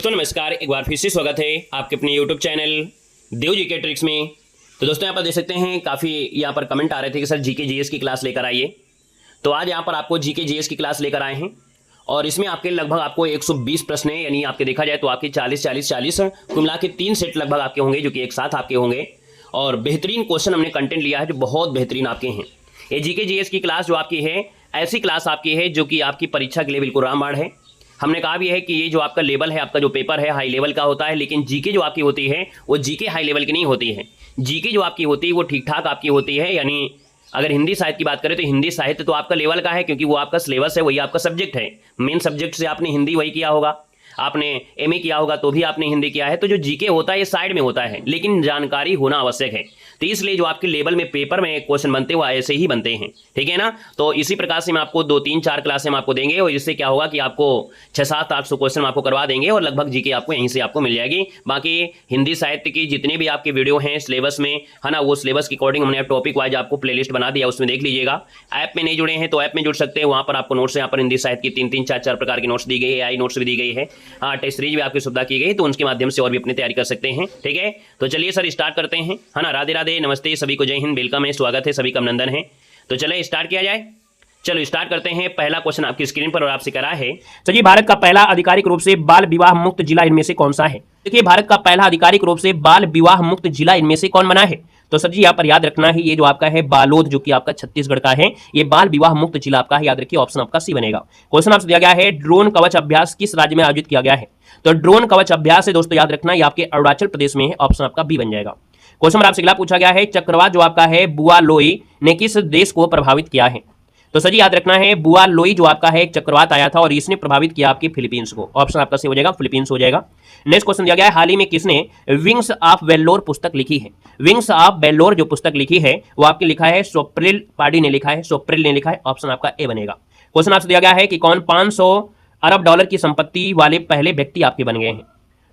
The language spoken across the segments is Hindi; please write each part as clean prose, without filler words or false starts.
दोस्तों नमस्कार, एक बार फिर से स्वागत है आपके अपने यूट्यूब चैनल देव जी के ट्रिक्स में। तो दोस्तों यहाँ पर देख सकते हैं काफ़ी यहाँ पर कमेंट आ रहे थे कि सर जीके जीएस की क्लास लेकर आइए। तो आज यहाँ पर आपको जीके जीएस की क्लास लेकर आए हैं और इसमें आपके लगभग आपको 120 प्रश्न है, यानी आपके देखा जाए तो आपके 40 कुल मिला के 3 सेट लगभग आपके होंगे जो कि एक साथ आपके होंगे। और बेहतरीन क्वेश्चन हमने कंटेंट लिया है जो बहुत बेहतरीन आपके हैं। ये जीके जीएस की क्लास जो आपकी है ऐसी क्लास आपकी है जो कि आपकी परीक्षा के लिए बिल्कुल रामबाण है। हमने कहा भी है कि ये जो आपका लेवल है, आपका जो पेपर है हाई लेवल का होता है, लेकिन जीके जो आपकी होती है वो जीके हाई लेवल की नहीं होती है। जीके जो आपकी होती है वो ठीक ठाक आपकी होती है, यानी अगर हिंदी साहित्य की बात करें तो हिंदी साहित्य तो आपका लेवल का है क्योंकि वो आपका सिलेबस है, वही आपका सब्जेक्ट है। मेन सब्जेक्ट से आपने हिंदी वही किया होगा, आपने एमए किया होगा तो भी आपने हिंदी किया है। तो जो जीके होता है ये साइड में होता है, लेकिन जानकारी होना आवश्यक है। तो इसलिए जो आपके लेवल में पेपर में क्वेश्चन बनते हैं वो ऐसे ही बनते हैं, ठीक है ना। तो इसी प्रकार से मैं आपको 2-3-4 क्लासें हम आपको देंगे और इससे क्या होगा कि आपको 600-700-800 क्वेश्चन आपको करवा देंगे और लगभग जीके आपको यहीं से आपको मिल जाएगी। बाकी हिंदी साहित्य की जितने भी आपके वीडियो हैं सिलेबस में, है ना, वो सिलेबस के अकॉर्डिंग हमने टॉपिक वाइज आपको प्लेलिस्ट बना दिया, उसमें देख लीजिएगा। ऐप में नहीं जुड़े हैं तो ऐप में जुड़ सकते हैं, वहाँ पर आपको नोट्स यहाँ पर हिंदी साहित्य की 3-3, 4-4 प्रकार की नोट्स दी गई है, AI नोट्स भी दी गई है, हाँ टेस्ट सीरीज भी आपकी सुविधा की गई, तो उनके माध्यम से और भी अपनी तैयारी कर सकते हैं, ठीक है। तो चलिए सर स्टार्ट करते हैं, है ना। राधे राधे, नमस्ते, सभी को जय हिंद, वेलकम है, स्वागत है, सभी का अभिनंदन है। तो चले स्टार्ट किया जाए। चलो स्टार्ट करते हैं। पहला क्वेश्चन आपकी स्क्रीन पर और आपसे करा है, तो जी भारत का पहला आधिकारिक रूप से बाल विवाह मुक्त जिला इनमें से कौन सा है। देखिए भारत का पहला आधिकारिक रूप से बाल विवाह मुक्त जिला इनमें से कौन बना है। तो सर जी यहाँ पर याद रखना है ये जो आपका है बालोद जो कि आपका छत्तीसगढ़ का है, ये बाल विवाह मुक्त जिला आपका है, याद रखिए ऑप्शन आपका सी बनेगा। क्वेश्चन आपसे दिया गया है ड्रोन कवच अभ्यास किस राज्य में आयोजित किया गया है। तो ड्रोन कवच अभ्यास है दोस्तों, याद रखना ये आपके अरुणाचल प्रदेश में है, ऑप्शन आपका बी बन जाएगा। क्वेश्चन आपसे अगला पूछा गया है चक्रवात जो आपका है बुआ लोई ने किस देश को प्रभावित किया है। तो सर जी याद रखना है बुआ लोई जो आपका है एक चक्रवात आया था और इसने प्रभावित किया आपके फिलीपींस को, ऑप्शन आपका सही हो जाएगा, फिलीपींस हो जाएगा। नेक्स्ट क्वेश्चन दिया गया है हाल ही में किसने विंग्स ऑफ वेल्लोर पुस्तक लिखी है। विंग्स ऑफ वेल्लोर जो पुस्तक लिखी है वो आपकी लिखा है स्वप्निल पाडी ने लिखा है, स्वप्निल ने लिखा है, ऑप्शन आपका ए बनेगा। क्वेश्चन आपसे दिया गया है कि कौन 500 अरब डॉलर की संपत्ति वाले पहले व्यक्ति आपके बन गए हैं।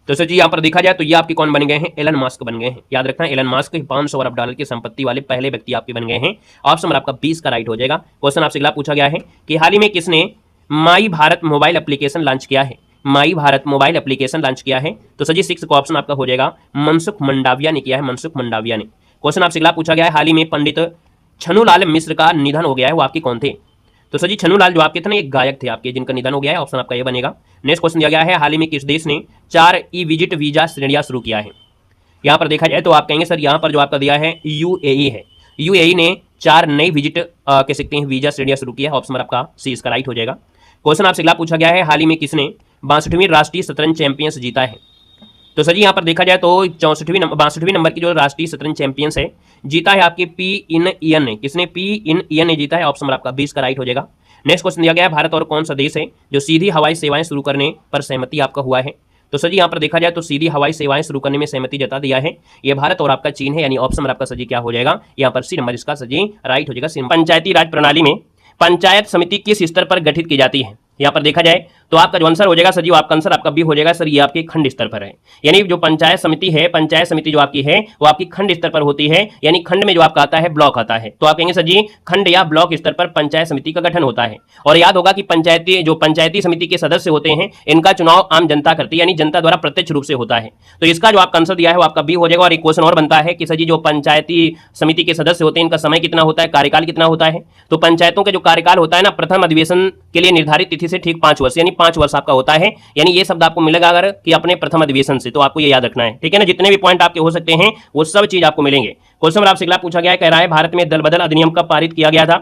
तो सर जी यहाँ पर देखा जाए तो ये आपके कौन बन गए हैं, एलन मस्क बन गए हैं, याद रखना एलन मस्क 500 अरब डॉलर की संपत्ति वाले पहले व्यक्ति आपके बन गए हैं, ऑप्शन आपका 20 का राइट हो जाएगा। क्वेश्चन आपसे अगला पूछा गया है कि हाल ही में किसने माई भारत मोबाइल एप्लीकेशन लॉन्च किया है। माई भारत मोबाइल एप्लीकेशन लॉन्च किया है, तो सर जी 6 का ऑप्शन आपका हो जाएगा, मनसुख मंडाविया ने किया है, मनसुख मंडाविया ने। क्वेश्चन आपसे अगला पूछा गया है हाल ही में पंडित छनुलाल मिश्र का निधन हो गया है, वो आपके कौन थे। तो सर जी छनुलाल जो आपके थे ना एक गायक थे आपके जिनका निधन हो गया है, ऑप्शन आपका ये बनेगा। नेक्स्ट क्वेश्चन दिया गया है हाल ही में किस देश ने 4 ई विजिट वीजा श्रेणियां शुरू किया है। यहाँ पर देखा जाए तो आप कहेंगे सर यहाँ पर जो आपका दिया है UAE है, UAE ने 4 नई विजिट कह सकते हैं वीजा श्रेणियां शुरू किया है, ऑप्शन आपका सी इसका राइट हो जाएगा। क्वेश्चन आपसे अगला पूछा गया है हाल ही में किसने 62वीं राष्ट्रीय शतरंज चैंपियंस जीता है। तो सर जी यहाँ पर देखा जाए तो 62वीं नंबर की जो राष्ट्रीय शतरंज चैंपियंस है जीता है आपके पी इन इयन ने, किसने पी इन इयन ने जीता है, ऑप्शन आपका 20 का राइट हो जाएगा। नेक्स्ट क्वेश्चन दिया गया है भारत और कौन सा देश है जो सीधी हवाई सेवाएं शुरू करने पर सहमति आपका हुआ है। तो सर जी यहाँ पर देखा जाए तो सीधी हवाई सेवाएं शुरू करने में सहमति जता दिया है ये भारत और आपका चीन है, यानी ऑप्शन आपका सर जी क्या हो जाएगा, यहाँ पर सी नंबर इसका सर जी राइट हो जाएगा। पंचायती राज प्रणाली में पंचायत समिति किस स्तर पर गठित की जाती है। यहाँ पर देखा जाए तो आपका जो आंसर हो जाएगा सर जी आपका आंसर आपका बी हो जाएगा सर, ये आपके खंड स्तर पर है, यानी जो पंचायत समिति है, पंचायत समिति जो आपकी है वो आपकी खंड स्तर पर होती है, यानी खंड में जो आपका आता है ब्लॉक आता है, तो आप कहेंगे सर जी खंड या ब्लॉक स्तर पर पंचायत समिति का गठन होता है। और याद होगा कि पंचायती समिति के सदस्य होते हैं इनका चुनाव आम जनता करती है, यानी जनता द्वारा प्रत्यक्ष रूप से होता है। तो इसका जो आपका आंसर दिया है वो आपका बी हो जाएगा। और एक क्वेश्चन और बनता है कि सर जी जो पंचायती समिति के सदस्य होते हैं इनका समय कितना होता है, कार्यकाल कितना होता है। तो पंचायतों का जो कार्यकाल होता है ना प्रथम अधिवेशन के लिए निर्धारित तिथि से ठीक 5 वर्ष, यानी 5 वर्ष आपका होता है, यानी ये शब्द आपको मिलेगा अगर कि अपने प्रथम अधिवेशन से, तो आपको ये याद रखना है, ठीक है ना। जितने भी पॉइंट आपके हो सकते हैं वो सब चीज आपको मिलेंगे। क्वेश्चन आपसे अगला पूछा गया है, कह रहा है भारत में दल बदल अधिनियम कब पारित किया गया था।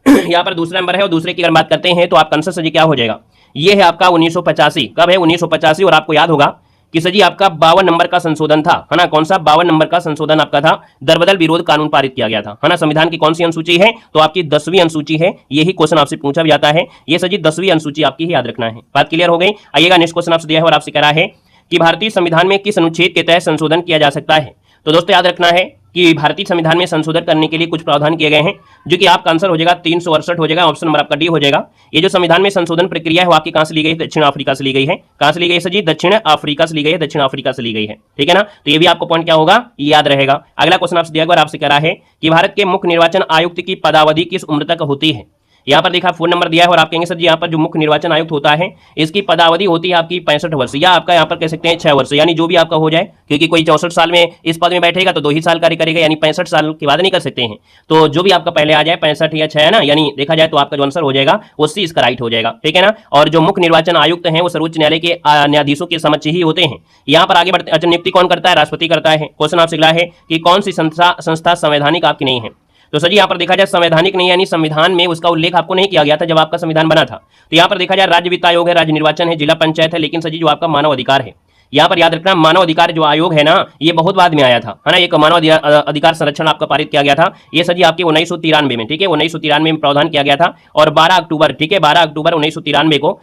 यहाँ पर दूसरा नंबर है और दूसरे की अगर बात करते हैं तो आपका आंसर सर क्या हो जाएगा, ये है आपका 1985। कब है 1985, और आपको याद होगा कि सर जी आपका 52 नंबर का संशोधन था, है ना। कौन सा 52 नंबर का संशोधन आपका था, दरबदल विरोध कानून पारित किया गया था, है ना। संविधान की कौन सी अनुसूची है, तो आपकी 10वीं अनुसूची है, यही क्वेश्चन आपसे पूछा भी जाता है, ये सर जी 10वीं अनुसूची आपकी ही याद रखना है। बात क्लियर हो गई। आइएगा नेक्स्ट क्वेश्चन आपसे दिया है और आपसे कह रहा है कि भारतीय संविधान में किस अनुच्छेद के तहत संशोधन किया जा सकता है। तो दोस्तों याद रखना है कि भारतीय संविधान में संशोधन करने के लिए कुछ प्रावधान किए गए हैं, जो कि आपका आंसर हो जाएगा 368 हो जाएगा, ऑप्शन नंबर आपका डी हो जाएगा। ये जो संविधान में संशोधन प्रक्रिया है वो आपकी कहां से ली गई है, दक्षिण अफ्रीका से ली गई है। कहां से ली गई है सर जी, दक्षिण अफ्रीका से ली गई है, दक्षिण अफ्रीका से ली गई है, ठीक है ना। तो ये भी आपको पॉइंट क्या होगा, याद रहेगा। अगला क्वेश्चन आपसे दिया गया और आपसे कह रहा है कि भारत के मुख्य निर्वाचन आयुक्त की पदावधि किस उम्र तक होती है। यहाँ पर देखा फोन नंबर दिया है और आप कहेंगे सर जी यहाँ पर जो मुख्य निर्वाचन आयुक्त होता है इसकी पदावधि होती है आपकी 65 वर्ष या आपका यहाँ पर कह सकते हैं 6 वर्ष, यानी जो भी आपका हो जाए, क्योंकि कोई 64 साल में इस पद में बैठेगा तो 2 ही साल कार्य करेगा, यानी 65 साल के बाद नहीं कर सकते हैं। तो जो भी आपका पहले आ जाए 65 या 6 है ना, यानी देखा जाए तो आपका जो आंसर हो जाएगा उससे इसका राइट हो जाएगा, ठीक है ना। और जो मुख्य निर्वाचन आयुक्त हैं वो सर्वोच्च न्यायालय के न्यायाधीशों के समक्ष ही होते हैं। यहाँ पर आगे बढ़ते, अच्छा नियुक्ति कौन करता है? राष्ट्रपति करता है। क्वेश्चन आपसे अगला है कि कौन सी संस्था संवैधानिक आपकी नहीं है? तो सर जी यहाँ पर देखा जाए संवैधानिक नहीं, यानी संविधान में उसका उल्लेख आपको नहीं किया गया था जब आपका संविधान बना था। तो यहाँ पर देखा जाए राज्य वित्त आयोग है, राज्य निर्वाचन है, जिला पंचायत है, लेकिन सर जी जो आपका मानव अधिकार है, यहाँ पर याद रखना मानव अधिकार जो आयोग है ना, ये बहुत बाद में आया था, है ना। एक मानव अधिकार संरक्षण आपका पारित किया गया था, ये सर जी आपके 1993 में, ठीक है, 1993 में प्रावधान किया गया था। और 12 अक्टूबर, ठीक है, 12 अक्टूबर 1993 को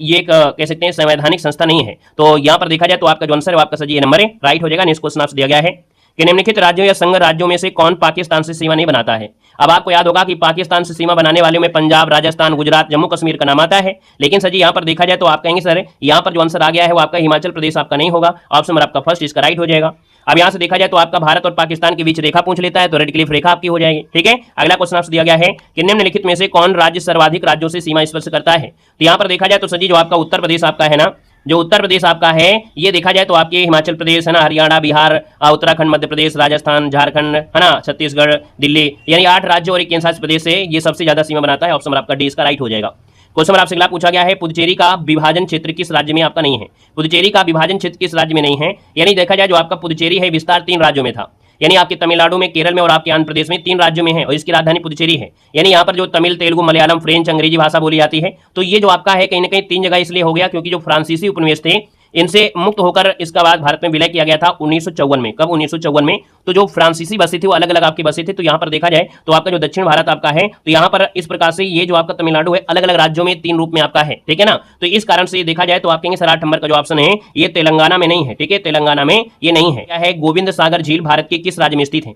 ये कह सकते हैं संवैधानिक संस्था नहीं है। तो यहाँ पर देखा जाए तो आपका जो आंसर है आपका सर जी ये नंबर है, राइट हो जाएगा। नेक्स्ट क्वेश्चन आपसे दिया गया है कि निम्नलिखित राज्यों या संघ राज्यों में से कौन पाकिस्तान से सीमा नहीं बनाता है? अब आपको याद होगा कि पाकिस्तान से सीमा बनाने वाले में पंजाब, राजस्थान, गुजरात, जम्मू कश्मीर का नाम आता है, लेकिन सर जी यहाँ पर देखा जाए तो आप कहेंगे सर यहाँ पर जो आंसर आ गया है वो आपका हिमाचल प्रदेश आपका नहीं होगा, ऑप्शन नंबर आपका फर्स्ट इसका राइट हो जाएगा। अब यहाँ से देखा जाए तो आपका भारत और पाकिस्तान के बीच रेखा पूछ लेता है तो रेड क्लिफ रेखा आपकी हो जाएगी, ठीक है। अगला क्वेश्चन आपसे दिया गया है कि निम्नलिखित में से कौन राज्य सर्वाधिक राज्यों से सीमा स्पर्श करता है? तो यहाँ पर देखा जाए तो सर जी जो आपका उत्तर प्रदेश आपका है ना, जो उत्तर प्रदेश आपका है ये देखा जाए तो आपके हिमाचल प्रदेश है ना, हरियाणा, बिहार, उत्तराखंड, मध्य प्रदेश, राजस्थान, झारखंड है ना, छत्तीसगढ़, दिल्ली, यानी 8 राज्यों और एक केंद्र शासित प्रदेश से ये सबसे ज्यादा सीमा बनाता है। ऑप्शन नंबर आपका डी इसका राइट हो जाएगा। क्वेश्चन नंबर आपसे अगला पूछा गया है पुदुचेरी का विभाजन क्षेत्र किस राज्य में आपका नहीं है? पुदुचेरी का विभाजन क्षेत्र किस राज्य में नहीं है? यानी देखा जाए जो आपका पुदुचेरी है विस्तार 3 राज्यों में था, यानी आपके तमिलनाडु में, केरल में और आपके आंध्र प्रदेश में 3 राज्यों में है और इसकी राजधानी पुदुचेरी है। यानी यहाँ पर जो तमिल, तेलुगु, मलयालम, फ्रेंच, अंग्रेजी भाषा बोली जाती है, तो ये जो आपका है कहीं ना कहीं 3 जगह इसलिए हो गया क्योंकि जो फ्रांसीसी उपनिवेश थे इनसे मुक्त होकर इसका बाद भारत में विलय किया गया था 1954 में। कब? 1954 में। तो जो फ्रांसीसी बसे थी वो अलग अलग आपकी बसे थे। तो यहाँ पर देखा जाए तो आपका जो दक्षिण भारत आपका है तो यहाँ पर इस प्रकार से ये जो आपका तमिलनाडु है अलग अलग राज्यों में 3 रूप में आपका है, ठीक है ना। तो इस कारण से देखा जाए तो आप कहेंगे सर 8 नंबर का जो ऑप्शन है ये तेलंगाना में नहीं है, ठीक है, तेलंगाना में ये नहीं है। क्या है? गोविंद सागर झील भारत के किस राज्य में स्थित है?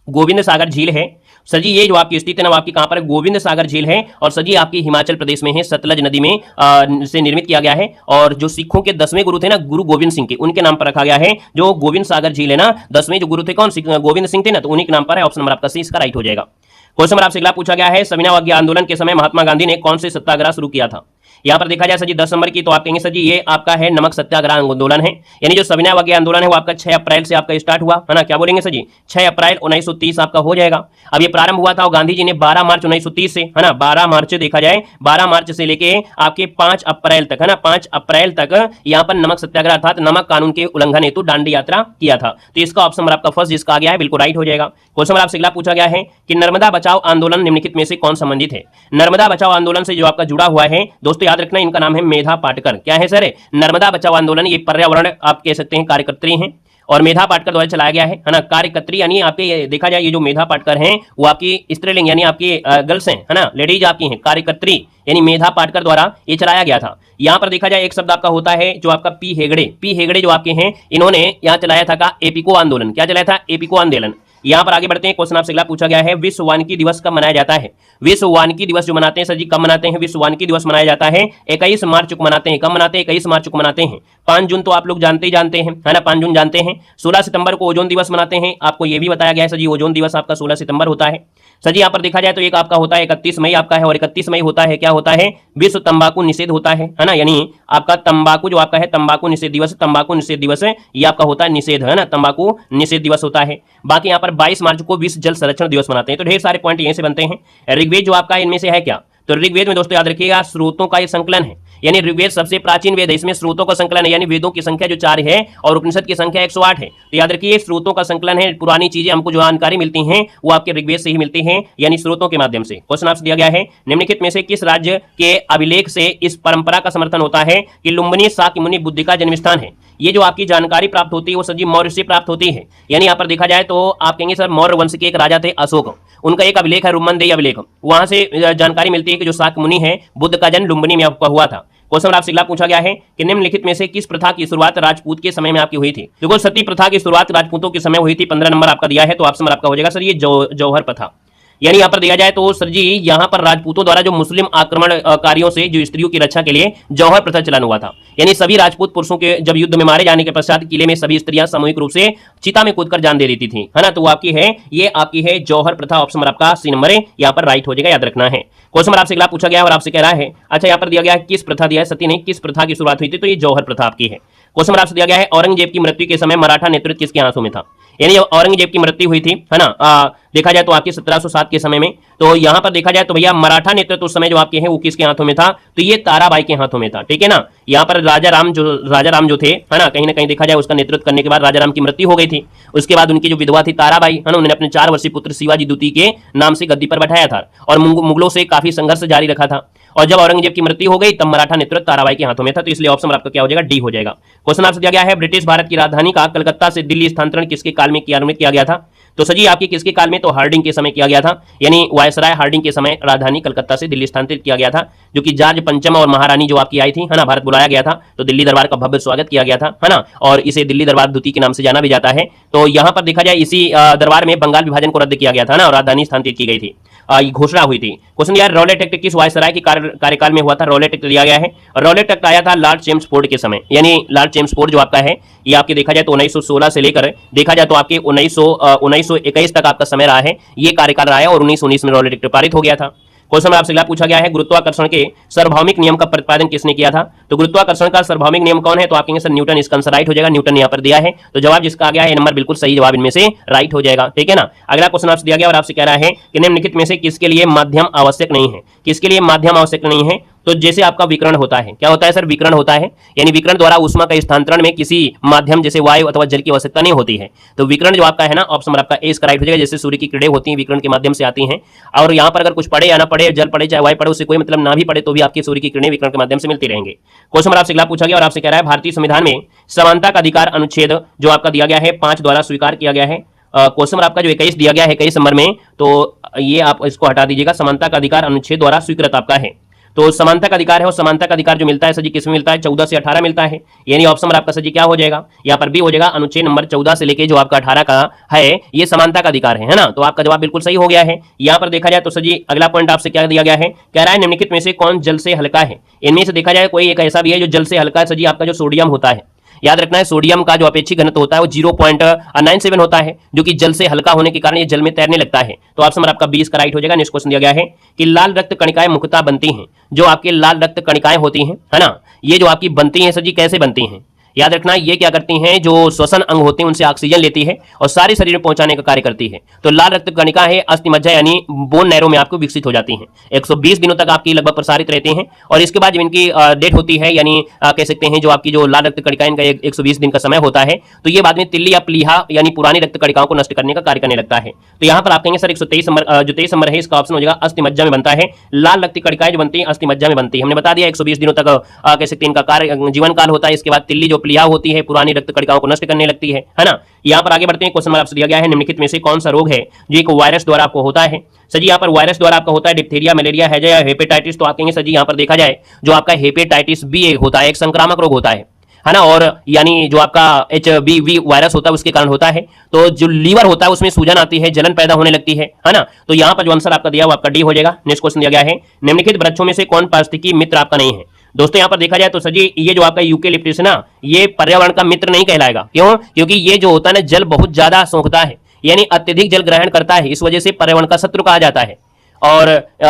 गोविंद सागर झील है सर जी ये जो आपकी स्थित है ना, आपकी कहां पर? गोविंद सागर झील है और सर जी आपकी हिमाचल प्रदेश में है, सतलज नदी में से निर्मित किया गया है। और जो सिखों के 10वें गुरु थे ना, गुरु गोविंद सिंह के, उनके नाम पर रखा गया है। जो गोविंद सागर झील है ना, 10वें जो गुरु थे कौन? गोविंद सिंह थे ना, तो उन्हीं के नाम पर है। ऑप्शन नंबर आपका सी इसका राइट हो जाएगा। क्वेश्चन नंबर आपसे अगला पूछा गया है सविनय अवज्ञा आंदोलन के समय महात्मा गांधी ने कौन से सत्याग्रह शुरू किया था? यहाँ पर देखा जाए सर जी 10 नंबर की, तो आप कहेंगे सर जी ये आपका है नमक सत्याग्रह आंदोलन है। यानी जो सविनय अवज्ञा आंदोलन है वो आपका 6 अप्रैल से आपका स्टार्ट हुआ है ना। क्या बोलेंगे सर जी? 6 अप्रैल 1930 आपका हो जाएगा। अब ये प्रारंभ हुआ था और गांधी जी ने 12 मार्च 1930 से, है ना, 12 मार्च देखा जाए 12 मार्च से लेके आपके 5 अप्रैल तक, है ना, 5 अप्रैल तक यहाँ पर नमक सत्याग्रह अर्थात नमक कानून के उल्लंघन हेतु दांडी यात्रा किया था। तो इसका ऑप्शन नंबर आपका फर्स्ट जिसका आ गया है बिल्कुल राइट हो जाएगा। क्वेश्चन नंबर आपसे अगला पूछा गया है कि नर्मदा बचाओ आंदोलन निम्नलिखित में से कौन संबंधित है? नर्मदा बचाओ आंदोलन से जो आपका जुड़ा हुआ है दोस्तों याद रखना इनका नाम है मेधा पाटकर। क्या है सर? नर्मदा बचाओ आंदोलन ये पर्यावरण आप कह सकते हैं कार्यकर्त्री हैं और मेधा पाटकर द्वारा चलाया गया है ना। कार्यकर्त्री यानी आपके देखा जाए ये जो मेधा पाटकर हैं वो आपकी स्त्रीलिंग यानी आपकी गर्ल्स हैं, है ना, लेडीज आपकी हैं। कार्यकर्त्री यानी मेधा पाटकर द्वारा ये चलाया गया था। यहाँ पर देखा जाए एक शब्द आपका होता है जो आपका पी हेगड़े जो आपके हैं इन्होंने यहाँ चलाया था का एपिको आंदोलन। क्या चलाया था? एपिको आंदोलन। यहाँ पर आगे बढ़ते हैं। क्वेश्चन आपसे अगला पूछा गया है विश्व वानिकी दिवस कब मनाया जाता है? विश्व वानिकी दिवस जो मनाते हैं सर जी कब मनाते हैं? विश्व वानिकी दिवस मनाया जाता है 21 मार्च को मनाते हैं। कब मनाते हैं? 21 मार्च को मनाते हैं। 5 जून तो आप लोग जानते ही जानते हैं, है ना, 5 जून जानते हैं। 16 सितंबर को ओजोन दिवस मनाते हैं। आपको ये भी बताया गया है सर जी ओजोन दिवस आपका 16 सितंबर होता है। सर जी यहाँ पर देखा जाए तो एक आपका होता है 31 मई आपका है और 31 मई होता है क्या होता है? विश्व तंबाकू निषेध होता है ना। यानी आपका तंबाकू जो आपका है तंबाकू निषेध दिवस, तंबाकू निषेध दिवस ये आपका होता है निषेध, है ना, तंबाकू निषेध दिवस होता है। बाकी यहाँ पर 22 मार्च को विश्व जल संरक्षण दिवस मनाते हैं। तो ढेर सारे पॉइंट यहीं से बनते हैं। ऋग्वेद जो आपका इनमें से है क्या? तो ऋग्वेद में दोस्तों याद रखिएगा स्रोतों का ये संकलन है, यानी ऋग्वेद सबसे प्राचीन वेद है, इसमें स्रोतों का संकलन है, यानी वेदों की संख्या जो 4 है और उपनिषद की संख्या 108 है। तो याद रखिए स्रोतों का संकलन है। पुरानी चीजें हमको जो जानकारी मिलती हैं वो आपके ऋग्वेद से ही मिलती हैं, यानी स्रोतों के माध्यम से। क्वेश्चन आपसे दिया गया है निम्नलिखित में से किस राज्य के अभिलेख से इस परंपरा का समर्थन होता है कि लुम्बिनी शाक्य मुनि बुद्ध का जन्म स्थान है? ये जो आपकी जानकारी प्राप्त होती है वो सर जी मौर्य से प्राप्त होती है। यानी यहाँ पर देखा जाए तो आप कहेंगे सर मौर्य वंश के एक राजा थे अशोक, उनका एक अभिलेख है रुम्मनदेही अभिलेख, वहां से जानकारी मिलती है कि जो शाक्य मुनि है बुद्ध का जन्म लुम्बिनी में आपका हुआ था। क्वेश्चन आपसे अगला पूछा गया है कि निम्नलिखित में से किस प्रथा की शुरुआत राजपूत के समय में आपकी हुई थी? देखो सती प्रथा की शुरुआत राजपूतों के समय हुई थी। 15 नंबर आपका दिया है तो ऑप्शन नंबर आपका हो जाएगा सर ये जौहर प्रथा। यानी यहाँ पर दिया जाए तो सर जी यहाँ पर राजपूतों द्वारा जो मुस्लिम आक्रमणकारियों से जो स्त्रियों की रक्षा के लिए जौहर प्रथा चलन हुआ था। यानी सभी राजपूत पुरुषों के जब युद्ध में मारे जाने के पश्चात किले में सभी स्त्रियां सामूहिक रूप से चिता में कूदकर जान दे देती थी, है ना। तो वो आपकी है, ये आपकी है जौहर प्रथा। ऑप्शन नंबर आपका सी नंबर है यहाँ पर राइट हो जाएगा, याद रखना है। क्वेश्चन नंबर आपसे अगला पूछा गया और आपसे कह रहा है, अच्छा यहाँ पर दिया गया है किस प्रथा दिया है, सती नहीं, किस प्रथा की शुरुआत हुई थी, तो ये जौहर प्रथा आपकी है। क्वेश्चन नंबर आपसे दिया गया है औरंगजेब की मृत्यु के समय मराठा नेतृत्व किसके हाथों में था। यानी औरंगजेब की मृत्यु हुई थी, है ना, देखा जाए तो आपकी 1707 के समय में। तो यहां पर देखा जाए तो भैया मराठा नेतृत्व उस समय जो आपके हैं वो किसके हाथों में था, तो ये ताराबाई के हाथों में था, ठीक है ना। यहाँ पर राजा राम जो थे, है ना, कहीं ना कहीं देखा जाए उसका नेतृत्व करने के बाद राजा राम की मृत्यु हो गई थी। उसके बाद उनकी जो विधवा थी ताराबाई, है ना, उन्होंने अपने 4 वर्षीय पुत्र शिवाजी द्वितीय के नाम से गद्दी पर बैठाया था और मुगलों से काफी संघर्ष जारी रखा था। और जब औरंगजेब की मृत्यु हो गई तब मराठा नेतृत्व ताराबाई के हाथों में था। तो इसलिए ऑप्शन आपका क्या हो जाएगा, डी हो जाएगा। क्वेश्चन आपसे दिया गया है ब्रिटिश भारत की राजधानी का कलकत्ता से दिल्ली स्थानांतरण किसके काल में क्रियान्वित किया गया था। तो सर जी आपके किसके काल में, तो हार्डिंग के समय किया गया था। यानी वायसराय हार्डिंग के समय राजधानी कलकत्ता से दिल्ली स्थानांतरित किया गया था, जो कि जॉर्ज पंचम और महारानी जो आपकी आई थी, है ना, भारत बुलाया गया था। तो दिल्ली दरबार का भव्य स्वागत किया गया था, है ना, और इसे दिल्ली दरबार द्वितीय के नाम से जाना भी जाता है। तो यहाँ पर देखा जाए इसी दरबार में बंगाल विभाजन को रद्द किया गया था ना, और राजधानी स्थानांतरित की गई थी, घोषणा हुई थी। क्वेश्चन यार रॉलेट एक्ट किस वायसराय के कार्यकाल में हुआ था, रॉलेट एक्ट लिया गया है। रॉलेट एक्ट आया था लॉर्ड चेम्सफोर्ड के समय। यानी लॉर्ड चेम्सफोर्ड जो आपका है ये आपके देखा जाए तो 1916 से लेकर देखा जाए तो आपके 1921 तक आपका समय रहा है, ये कार्यकाल रहा है, और 1919 में रॉलेट एक्ट पारित हो गया था। क्वेश्चन आपसे अगला पूछा गया है गुरुत्वाकर्षण के सार्वभौमिक नियम का प्रतिपादन किसने किया था। तो गुरुत्वाकर्षण का सार्वभौमिक नियम कौन है, तो आप कहेंगे सर न्यूटन, इसका आंसर राइट हो जाएगा, न्यूटन ने यहाँ पर दिया है। तो जवाब जिसका आ गया है नंबर बिल्कुल सही जवाब इनमें से राइट हो जाएगा, ठीक है ना। अगला क्वेश्चन आपसे दिया गया और आपसे कह रहा है कि निम्नलिखित में से किसके लिए माध्यम आवश्यक नहीं है, किसके लिए माध्यम आवश्यक नहीं है। तो जैसे आपका विकिरण होता है, क्या होता है सर, विकिरण होता है, यानी विकिरण द्वारा ऊष्मा का स्थानांतरण में किसी माध्यम जैसे वायु अथवा जल की आवश्यकता नहीं होती है। तो विकिरण जो आपका है ना, ऑप्शन आपका ए इसका राइट हो जाएगा। जैसे सूर्य की किरणें होती हैं विकिरण के माध्यम से आती हैं, और यहाँ पर अगर कुछ पड़े या ना पड़े, जल पड़े चाहे वायु पड़े, उससे कोई मतलब ना भी पड़े तो भी आपकी सूर्य की किरणें विकिरण के माध्यम से मिलती रहेंगे। क्वेश्चन आपसे अगला पूछा गया और आपसे कह रहा है भारतीय संविधान में समानता का अधिकार अनुच्छेद जो आपका दिया गया है 5 द्वारा स्वीकार किया गया है। क्वेश्चन आपका जो 21 दिया गया है 21 नंबर में, तो ये आप इसको हटा दीजिएगा, समानता का अधिकार अनुच्छेद द्वारा स्वीकृत आपका है। तो समानता का अधिकार है, और समानता का अधिकार जो मिलता है सर जी किसमें मिलता है, 14 से 18 मिलता है। यानी ऑप्शन नंबर आपका सर जी क्या हो जाएगा, यहाँ पर भी हो जाएगा, अनुच्छेद नंबर 14 से लेके जो आपका 18 का है ये समानता का अधिकार है ना। तो आपका जवाब बिल्कुल सही हो गया है। यहाँ पर देखा जाए तो सर जी अगला पॉइंट आपसे क्या दिया गया है, कह रहा है निम्नलिखित में से कौन जल से हल्का है। इनमें से देखा जाए कोई एक ऐसा भी है जो जल से हल्का है सर जी, आपका जो सोडियम होता है। याद रखना है सोडियम का जो अपेक्षित घनत्व होता है वो 0.97 होता है, जो कि जल से हल्का होने के कारण ये जल में तैरने लगता है। तो ऑप्शन नंबर आपका 20 का राइट हो जाएगा। नेक्स्ट क्वेश्चन दिया गया है कि लाल रक्त कणिकाएं मुख्यतः बनती हैं, जो आपके लाल रक्त कणिकाएं होती हैं, है ना, ये जो आपकी बनती हैं सर जी कैसे बनती हैं। याद रखना ये क्या करती हैं, जो श्वसन अंग होते हैं उनसे ऑक्सीजन लेती है और सारे शरीर में पहुंचाने का कार्य करती है। तो लाल रक्त कणिका है अस्थि मज्जा यानी बोन नैरो में आपको विकसित हो जाती हैं, 120 दिनों तक आपकी लगभग प्रसारित रहती हैं, और इसके बाद जब इनकी डेथ होती है, यानी कह सकते हैं जो आपकी जो लाल रक्त कणिका इनका 120 दिन का समय होता है, तो ये बाद में तिल्ली या प्लीहा यानी पुरानी रक्त कणिकाओं को नष्ट करने का कार्य करने लगता है। तो यहाँ पर आप कहेंगे सर 123 नंबर जो 23 नंबर है इसका ऑप्शन हो जाएगा, अस्थि मज्जा में बनता है। लाल रक्त कणिकाएं जो बनती है अस्थि मज्जा में बनती है। हमने बता दिया 120 दिनों तक कह सकते हैं इनका कार्य जीवन काल होता है। इसके बाद तिल्ली जो प्लीहा होती है पुरानी रक्त कणिकाओं को नष्ट करने लगती है ना। यहाँ पर आगे बढ़ते हैं, क्वेश्चन आपसे दिया गया है निम्नलिखित में से कौन सा रोग है जो एक वायरस द्वारा आपको होता है। सर जी यहाँ पर वायरस द्वारा आपका होता है डिप्थीरिया, मलेरिया, हैजा या हेपेटाइटिस। तो आप कहेंगे सर जी यहाँ पर देखा जाए जो आपका हेपेटाइटिस बी एक होता है, एक संक्रामक रोग होता है ना, और यानी जो आपका HBV वायरस होता है उसके कारण होता है। तो जो लीवर होता है उसमें सूजन आती है, जलन पैदा होने लगती है ना। तो यहाँ पर जो आंसर आपका दिया वो आपका डी हो जाएगा। नेक्स्ट क्वेश्चन दिया गया है निम्नलिखित वृक्षों में से कौन पारिस्थितिकी मित्र आपका नहीं है। दोस्तों यहाँ पर देखा जाए तो सर जी ये जो आपका यूकेलिप्टस है ना, ये पर्यावरण का मित्र नहीं कहलाएगा। क्यों, क्योंकि ये जो होता है ना जल बहुत ज्यादा सोखता है, यानी अत्यधिक जल ग्रहण करता है, इस वजह से पर्यावरण का शत्रु कहा जाता है। और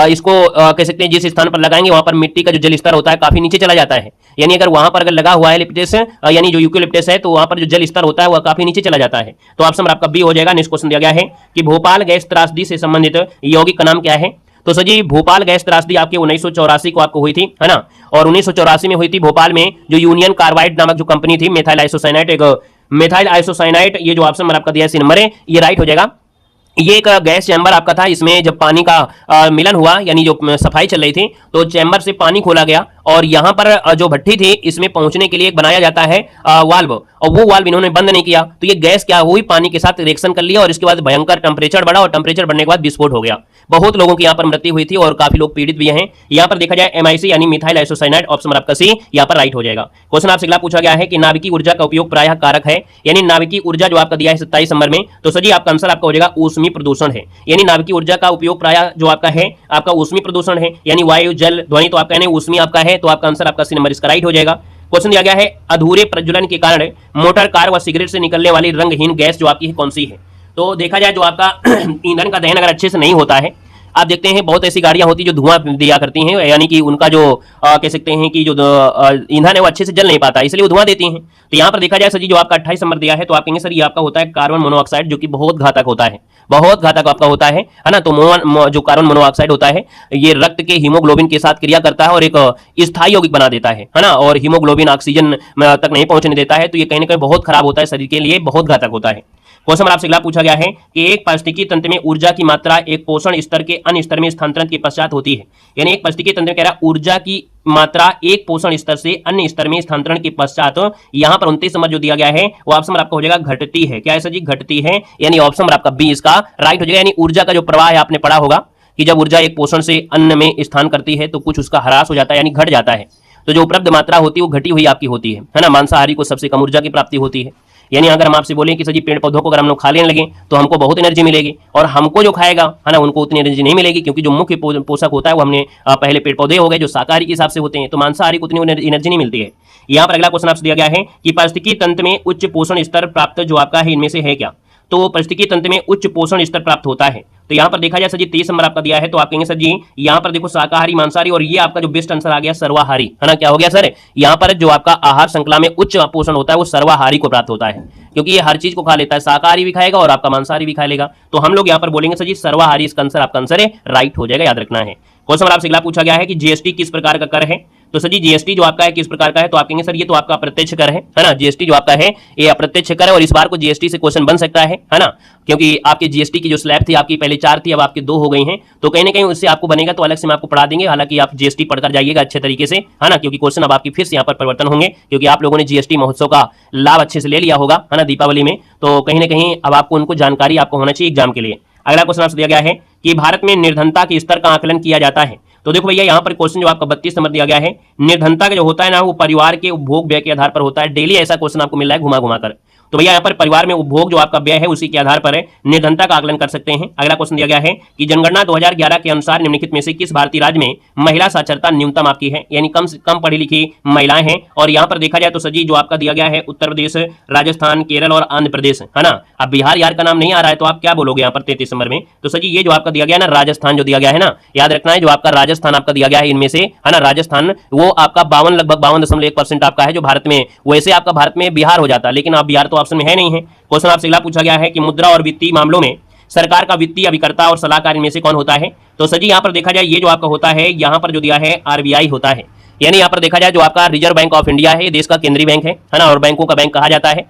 इसको कह सकते हैं जिस स्थान पर लगाएंगे वहां पर मिट्टी का जो जल स्तर होता है काफी नीचे चला जाता है। यानी अगर वहां पर अगर लगा हुआ है लिप्टस यानी जो यूकेलिप्टस है, तो वहां पर जो जल स्तर होता है वह काफी नीचे चला जाता है। तो ऑप्शन आपका बी हो जाएगा। नेक्स्ट क्वेश्चन दिया गया है कि भोपाल गैस त्रासदी से संबंधित यौगिक का नाम क्या है। तो सर जी भोपाल गैस त्रासदी आपके 1984 को आपको हुई थी, है ना, और 1984 में हुई थी भोपाल में जो यूनियन कार्बाइड नामक जो कंपनी थी, मेथाइल आइसोसाइनाइट, एक मेथाइल आइसोसाइनाइट, ये जो ऑप्शन आपका दिया सी नंबर है ये राइट हो जाएगा। ये एक गैस चैम्बर आपका था, इसमें जब पानी का मिलन हुआ यानी जो सफाई चल रही थी तो चैम्बर से पानी खोला गया और यहाँ पर जो भट्टी थी इसमें पहुंचने के लिए एक बनाया जाता है वाल्व, और वो वाल्व इन्होंने बंद नहीं किया, तो ये गैस क्या हुई, पानी के साथ रिएक्शन कर लिया और इसके बाद भयंकर टेम्परेचर बढ़ा और टेम्परेचर बढ़ने के बाद विस्फोट हो गया। बहुत लोगों की यहाँ पर मृत्यु हुई थी और काफी लोग पीड़ित भी हैं। यहाँ पर देखा जाए MIC यानी मिथाइल आइसोसाइनाइड, ऑप्शन आपका सी यहाँ पर राइट हो जाएगा। क्वेश्चन आपसे अगला पूछा गया है कि नाभिकीय ऊर्जा का उपयोग प्रायः कारक है, यानी नाभिकीय ऊर्जा जो आपका दिया है 27 नंबर में, तो सर जी आपका आंसर आपका हो जाएगा ऊष्मीय प्रदूषण है। यानी नाभिकीय ऊर्जा का उपयोग प्रायः जो आपका है आपका ऊष्मीय प्रदूषण है, यानी वायु जल ध्वनि, तो आपका यानी ऊष्मीय आपका है, तो आपका आंसर आपका सी नंबर इसका राइट हो जाएगा। क्वेश्चन दिया गया है अधूरे प्रज्वलन के कारण मोटर कार व सिगरेट से निकलने वाली रंगहीन गैस जो आपकी है कौन सी है। तो देखा जाए जो आपका ईंधन का दहन अगर अच्छे से नहीं होता है, आप देखते हैं बहुत ऐसी गाड़ियां होती जो धुआं दिया करती हैं, यानी कि उनका जो कह सकते हैं कि जो ईंधन है वो अच्छे से जल नहीं पाता, इसलिए वो धुआं देती हैं। तो यहाँ पर देखा जाए सर जी जो आपका 28 नंबर दिया है, तो आप कहेंगे सर ये आपका होता है कार्बन मोनोऑक्साइड, जो कि बहुत घातक होता है, बहुत घातक आपका होता है ना। तो जो कार्बन मोनोऑक्साइड होता है ये रक्त के हीमोग्लोबिन के साथ क्रिया करता है और एक स्थायी यौगिक बना देता है ना, और हीमोग्लोबिन ऑक्सीजन तक नहीं पहुंचने देता है, तो ये कहीं ना कहीं बहुत खराब होता है, शरीर के लिए बहुत घातक होता है। क्वेश्चन आपसे अगला पूछा गया है कि एक पारिस्थितिकी तंत्र में ऊर्जा की मात्रा एक पोषण स्तर के अन्य स्तर में स्थानांतरण के पश्चात होती है। यानी एक पारिस्थितिकी तंत्र में कह रहा है ऊर्जा की मात्रा एक पोषण स्तर से अन्य स्तर में स्थानांतरण के पश्चात, यहाँ पर 29 नंबर जो दिया गया है वो ऑप्शन आपका हो जाएगा घटती है। क्या है सर जी, घटती है, यानी ऑप्शन आपका बी इसका राइट हो जाएगा। यानी ऊर्जा का जो प्रवाह है आपने पढ़ा होगा कि जब ऊर्जा एक पोषण से अन्य में स्थान करती है तो कुछ उसका ह्रास हो जाता है, यानी घट जाता है, तो जो उपलब्ध मात्रा होती है वो घटी हुई आपकी होती है ना। मांसाहारी को सबसे कम ऊर्जा की प्राप्ति होती है, यानी अगर हम आपसे बोलें कि सर जी पेड़ पौधों को अगर हम लोग खा लेने लगे तो हमको बहुत एनर्जी मिलेगी, और हमको जो खाएगा है ना उनको उतनी एनर्जी नहीं मिलेगी, क्योंकि जो मुख्य पोषक होता है वो हमने पहले पेड़ पौधे हो गए जो शाकाहारी के हिसाब से होते हैं, तो मांसाहारी को उतनी एनर्जी नहीं मिलती है। यहाँ पर अगला क्वेश्चन आपसे दिया गया है कि पारिस्थितिकी तंत्र में उच्च पोषण स्तर प्राप्त जो आपका है इनमें से है क्या। तो पारिस्थितिकी तंत्र में उच्च पोषण स्तर प्राप्त होता है, तो यहाँ पर देखा जाए सर जी 23 नंबर आपका दिया है, तो आप कहेंगे सर जी यहाँ पर देखो शाकाहारी, मांसाहारी, और ये आपका जो बेस्ट आंसर आ गया सर्वाहारी, है ना। क्या हो गया सर, यहाँ पर जो आपका आहार श्रृंखला में उच्च पोषण होता है वो सर्वाहारी को प्राप्त होता है, क्योंकि ये हर चीज को खा लेता है, शाकाहारी भी खाएगा और आपका मांसाहारी भी खा लेगा, तो हम लोग यहाँ पर बोलेंगे सर जी सर्वाहारी इसका आंसर आपका आंसर है राइट हो जाएगा, याद रखना है। क्वेश्चन आपसे अगला पूछा गया है कि जीएसटी किस प्रकार का कर है। तो सर जी जीएसटी जो आपका है किस प्रकार का है, तो आप कहेंगे सर ये तो आपका अप्रत्यक्ष कर है ना। जीएसटी जो आपका है ये अप्रत्यक्ष कर है, और इस बार को जीएसटी से क्वेश्चन बन सकता है ना, क्योंकि आपके जीएसटी की जो स्लैब थी आपकी पहले 4 थी, अब आपकी 2 हो गई हैं, तो कहीं ना कहीं उससे आपको बनेगा, तो अलग से मैं आपको पढ़ा देंगे। हालांकि आप जीएसटी पढ़कर जाइएगा अच्छे तरीके से, है ना, क्योंकि क्वेश्चन अब आपकी फिर से यहाँ पर परिवर्तन होंगे, क्योंकि आप लोगों ने जीएसटी महोत्सव का लाभ अच्छे से ले लिया होगा, है ना, दीपावली में, तो कहीं ना कहीं अब आपको उनको जानकारी आपको होना चाहिए एग्जाम के लिए। अगला क्वेश्चन आपसे दिया गया है कि भारत में निर्धनता के स्तर का आकलन किया जाता है। तो देखो भैया यहाँ पर क्वेश्चन जो आपका 32 नंबर दिया गया है, निर्धनता का जो होता है ना वो परिवार के उपभोग व्यय के आधार पर होता है। डेली ऐसा क्वेश्चन आपको मिल रहा है घुमा घुमा कर, तो भैया यहाँ पर परिवार में उपभोग जो आपका व्यय है उसी के आधार पर निर्धनता का आकलन कर सकते हैं। अगला क्वेश्चन दिया गया है कि जनगणना 2011 के अनुसार निम्नलिखित में से किस भारतीय राज्य में महिला साक्षरता न्यूनतम आपकी है, यानी कम पढ़ी लिखी महिलाएं हैं। और यहाँ पर देखा जाए तो सजी जो आपका दिया गया है उत्तर प्रदेश, राजस्थान, केरल और आंध्र प्रदेश, है ना। अब बिहार यार का नाम नहीं आ रहा है, तो आप क्या बोलोगे यहाँ पर 33 नंबर में, तो सजी ये जो आपका दिया गया ना राजस्थान जो दिया गया है ना, याद रखना है जो आपका राजस्थान आपका दिया गया है इनमें से, है ना, राजस्थान वो आपका 52 लगभग 52.1% आपका है जो भारत में, वैसे आपका भारत में बिहार हो जाता, लेकिन अब बिहार तो ऑप्शन में है नहीं है। क्वेश्चन आपसे अगला पूछा गया है कि मुद्रा और वित्तीय मामलों में सरकार का वित्तीय अभिकर्ता और सलाहकार इनमें से कौन होता है। तो सर जी यहाँ पर देखा जाए ये जो आपका होता है यहाँ पर जो दिया है आरबीआई होता है, यानी यहाँ पर देखा जाए जो आपका रिजर्व बैंक ऑफ इंडिया है, देश का केंद्रीय बैंक है ना, और बैंकों का बैंक कहा जाता है।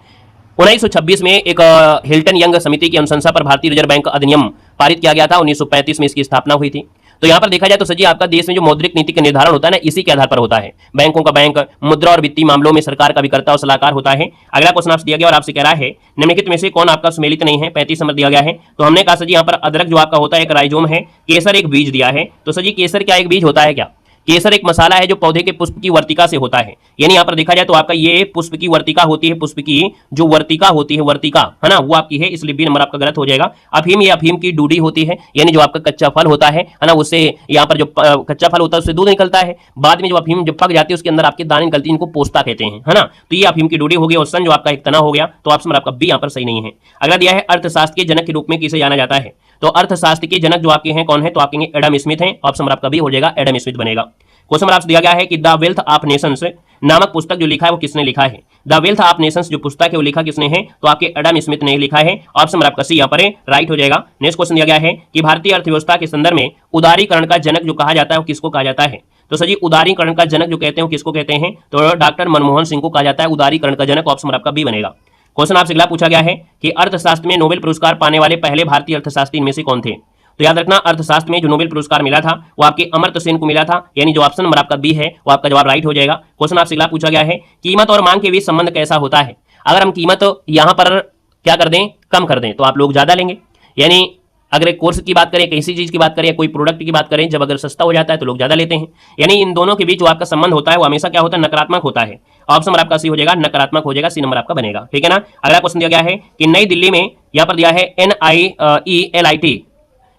1926 में एक हिल्टन यंग समिति की अनुशंसा पर भारतीय रिजर्व बैंक अधिनियम पारित किया गया था, 1935 में इसकी स्थापना हुई थी। तो यहाँ पर देखा जाए तो सजी आपका देश में जो मौद्रिक नीति का निर्धारण होता है ना इसी के आधार पर होता है, बैंकों का बैंक, मुद्रा और वित्तीय मामलों में सरकार का विकर्ता और सलाहकार होता है। अगला क्वेश्चन आपसे दिया गया और आपसे कह रहा है निम्नलिखित में से कौन आपका सुमेलित नहीं है, 35 नंबर दिया गया है। तो हमने कहा सजी यहाँ पर अदरक जो आपका होता है एक राइजोम है, केसर एक बीज दिया है। तो सजी केसर क्या एक बीज होता है क्या, केसर एक मसाला है जो पौधे के पुष्प की वर्तिका से होता है, यानी यहाँ पर देखा जाए तो आपका ये पुष्प की वर्तिका होती है, पुष्प की जो वर्तिका होती है, वर्तिका है ना वो आपकी है, इसलिए बी नंबर आपका गलत हो जाएगा। अफीम ये अफीम की डूडी होती है, यानी जो आपका कच्चा फल होता है ना, उससे यहाँ पर जो कच्चा फल होता है उससे दूध निकलता है, बाद में जो अफीम जब पक जाती है उसके अंदर आपके दाने निकलती है, इनको पोस्ता कहते हैं, है ना। तो ये अफीम की डूडी हो गई, और सन जो आपका एक तना हो गया, तो ऑप्शन आपका बी यहाँ पर सही नहीं है। अगला दिया है अर्थशास्त्र के जनक के रूप में किसे जाना जाता है। तो अर्थशास्त्र के जनक जो आपके हैं कौन है, तो आप कहेंगे एडम स्मिथ है, ऑप्शन आपका बी हो जाएगा, एडम स्मिथ बनेगा। क्वेश्चन आपसे दिया गया है कि द वेल्थ ऑफ नेशंस नामक पुस्तक जो लिखा है वो किसने लिखा है। द वेल्थ ऑफ नेशंस जो पुस्तक है वो लिखा किसने है, तो आपके एडम स्मिथ ने लिखा है, ऑप्शन आपका सी यहाँ पर राइट हो जाएगा। नेक्स्ट क्वेश्चन दिया गया है कि भारतीय अर्थव्यवस्था के संदर्भ में उदारीकरण का जनक जो कहा जाता है वो किसको कहा जाता है। तो सर जी उदारीकरण का जनक जो कहते हैं किसको कहते हैं, तो डॉक्टर मनमोहन सिंह को कहा जाता है उदारीकरण का जनक, ऑप्शन आपका बी बनेगा। क्वेश्चन आपसे अगला पूछा गया है कि अर्थशास्त्र में नोबेल पुरस्कार पाने वाले पहले भारतीय अर्थशास्त्री इनमें से कौन थे। तो याद रखना अर्थशास्त्र में जो नोबेल पुरस्कार मिला था वो आपके अमर्त्य सेन को मिला था, यानी जो ऑप्शन नंबर आपका बी है वो आपका जवाब राइट हो जाएगा। क्वेश्चन आपसे अगला पूछा गया है, कीमत और मांग के बीच संबंध कैसा होता है? अगर हम कीमत यहां पर क्या कर दें, कम कर दें, तो आप लोग ज्यादा लेंगे। यानी अगर एक कोर्स की बात करें, किसी चीज की बात करें, कोई प्रोडक्ट की बात करें, जब अगर सस्ता हो जाता है तो लोग ज्यादा लेते हैं। यानी इन दोनों के बीच जो आपका संबंध होता है वो हमेशा क्या होता है, नकारात्मक होता है। ऑप्शन नंबर आपका सी हो जाएगा, नकारात्मक हो जाएगा, सी नंबर आपका बनेगा। ठीक है ना। अगला क्वेश्चन दिया गया है कि नई दिल्ली में यहां पर दिया है NIELIT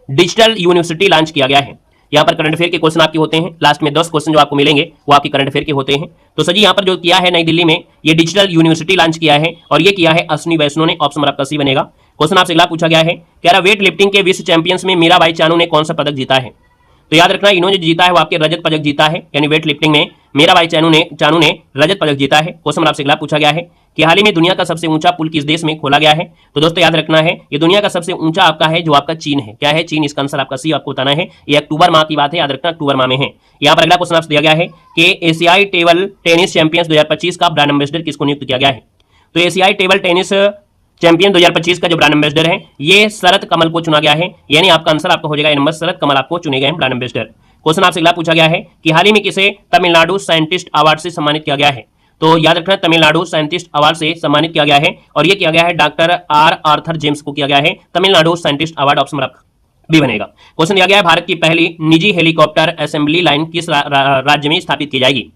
डिजिटल यूनिवर्सिटी लॉन्च किया गया है। यहाँ पर करंट अफेयर के क्वेश्चन आपके होते हैं, लास्ट में 10 क्वेश्चन जो आपको मिलेंगे वो आपके करंट अफेयर के होते हैं। तो सर जी यहाँ पर जो किया है नई दिल्ली में ये डिजिटल यूनिवर्सिटी लॉन्च किया है और ये किया है अश्विनी वैष्णव ने। ऑप्शन नंबर आपका सी बनेगा। क्वेश्चन आपसे अगला पूछा गया है, कह रहा वेट लिफ्टिंग के विश्व चैंपियंस में मीराबाई चानू ने कौन सा पदक जीता है? तो याद रखना इन्होंने जीता है वो आपके रजत पदक जीता है, यानी वेट लिफ्टिंग में मीराबाई चानू ने रजत पदक जीता है। क्वेश्चन आपसे अगला पूछा गया है कि हाल ही में दुनिया का सबसे ऊंचा पुल किस देश में खोला गया है? तो दोस्तों याद रखना है ये दुनिया का सबसे ऊंचा आपका है जो आपका चीन है। क्या है? चीन। इसका आंसर आपका सी आपको बताना है। ये अक्टूबर माह की बात है, याद रखना अक्टूबर माह में है। यहाँ पर अगला क्वेश्चन आपसे दिया गया है कि एशियाई टेबल टेनिस चैंपियंस 2025 का ब्रांड एम्बेसडर किसको नियुक्त किया गया है? तो एशियाई टेबल टेनिस चैंपियन 2025 का जो ब्रांड एम्बेसडर है ये शरद कमल को चुना गया है, यानी आपका आंसर आपका हो जाएगा नंबर शरद कमल आपको चुने गए हैं ब्रांड एम्बेसडर। क्वेश्चन आपसे अगला पूछा गया है कि हाल ही में किसे तमिलनाडु साइंटिस्ट अवार्ड से सम्मानित किया गया है? तो याद रखना तमिलनाडु साइंटिस्ट अवार्ड से सम्मानित किया गया है और ये किया गया है डॉक्टर आर्थर जेम्स को किया गया है तमिलनाडु साइंटिस्ट अवार्ड। ऑप्शन आपका बी बनेगा। क्वेश्चन दिया गया है भारत की पहली निजी हेलीकॉप्टर असेंबली लाइन किस राज्य में स्थापित की जाएगी?